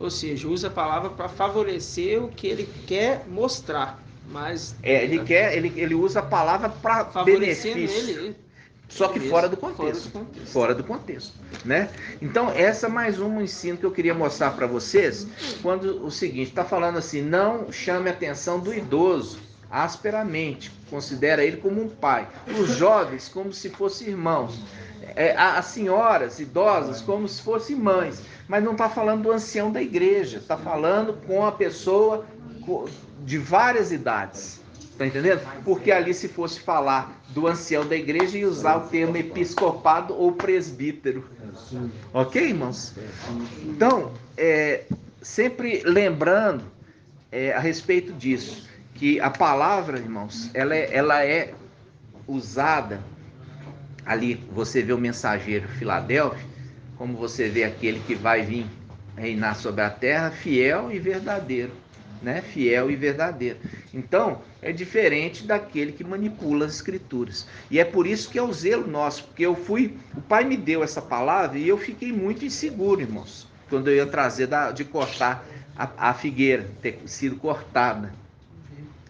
Ou seja, usa a palavra para favorecer o que ele quer mostrar. Mas ele usa a palavra para benefício. Só que fora do contexto. Fora do contexto, né? Então, essa é mais um ensino que eu queria mostrar para vocês, quando o seguinte, está falando assim, não chame a atenção do idoso asperamente, considera ele como um pai. Os jovens como se fossem irmãos. As senhoras idosas como se fossem mães. Mas não está falando do ancião da igreja, está falando com a pessoa de várias idades. Está entendendo? Porque ali, se fosse falar do ancião da igreja, ia usar o termo episcopado ou presbítero. Ok, irmãos? Então, sempre lembrando a respeito disso, que a palavra, irmãos, ela é usada ali. Você vê o mensageiro Filadélfia, como você vê aquele que vai vir reinar sobre a terra, fiel e verdadeiro, né? Fiel e verdadeiro. Então, é diferente daquele que manipula as escrituras. E é por isso que é o zelo nosso, porque o Pai me deu essa palavra e eu fiquei muito inseguro, irmãos, quando eu ia trazer de cortar a figueira, ter sido cortada.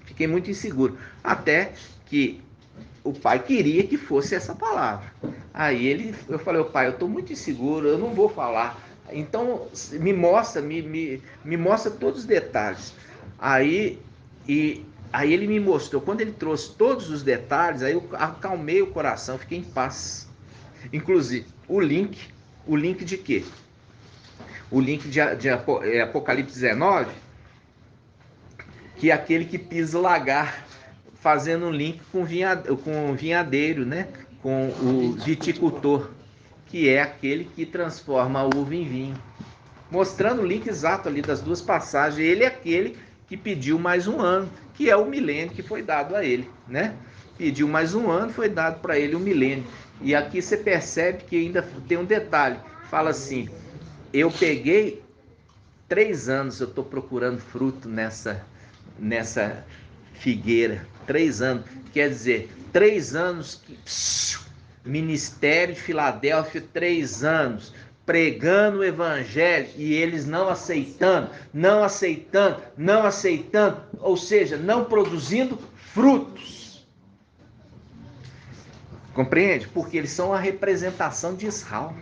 Fiquei muito inseguro, até que o Pai queria que fosse essa palavra. Aí eu falei, Pai, eu estou muito inseguro, eu não vou falar. Então, me mostra todos os detalhes. Aí ele me mostrou, quando ele trouxe todos os detalhes, aí eu acalmei o coração, fiquei em paz. Inclusive, o link de quê? O link de Apocalipse 19, que é aquele que pisa lagar, fazendo um link com o vinhadeiro, né? Com o viticultor, que é aquele que transforma a uva em vinho. Mostrando o link exato ali das duas passagens. Ele é aquele que pediu mais um ano, que é o milênio que foi dado a ele, né? Pediu mais um ano, foi dado para ele o milênio. E aqui você percebe que ainda tem um detalhe. Fala assim, eu peguei 3 anos, eu estou procurando fruto nessa figueira. 3 anos, quer dizer, 3 anos que... Ministério de Filadélfia, 3 anos, pregando o evangelho e eles não aceitando, ou seja, não produzindo frutos. Compreende? Porque eles são a representação de Israel,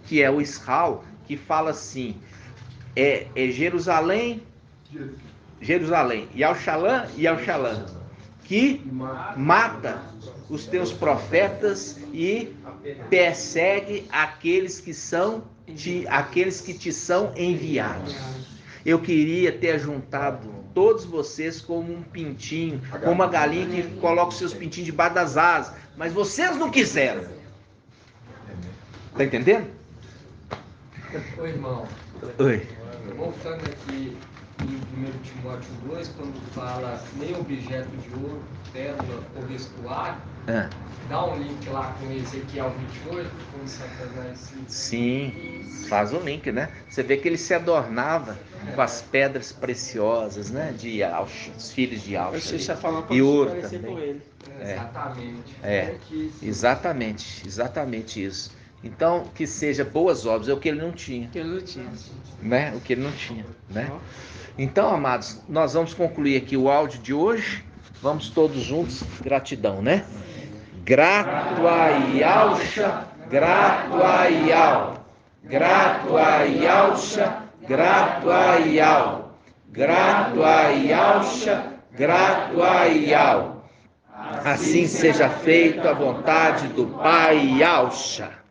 que é o Israel que fala assim, é Jerusalém, Yalxalã, que mata os teus profetas e persegue aqueles que te são enviados. Eu queria ter juntado todos vocês como um pintinho, como uma galinha que coloca os seus pintinhos debaixo das asas, mas vocês não quiseram. Tá entendendo? Oi, irmão. Oi. Voltando aqui em 1 Timóteo 2, quando fala nem objeto de ouro, pérola ou vestuário, dá um link lá com Ezequiel 28, com Satanás. Sim, faz um link, né? Você vê que ele se adornava com as pedras preciosas, né? De Alxa, os filhos de Alxa. E ouro também. Com ele. Exatamente isso. Então, que seja boas obras, é o que ele não tinha. Né? O que ele não tinha, né? Então, amados, nós vamos concluir aqui o áudio de hoje. Vamos todos juntos, gratidão, né? Grato a Yalxa, grato a Yal. Grato a Yalxa, grato a Yal. Grato a Yalxa, grato a Yal. Assim seja feita a vontade do Pai Yalxa.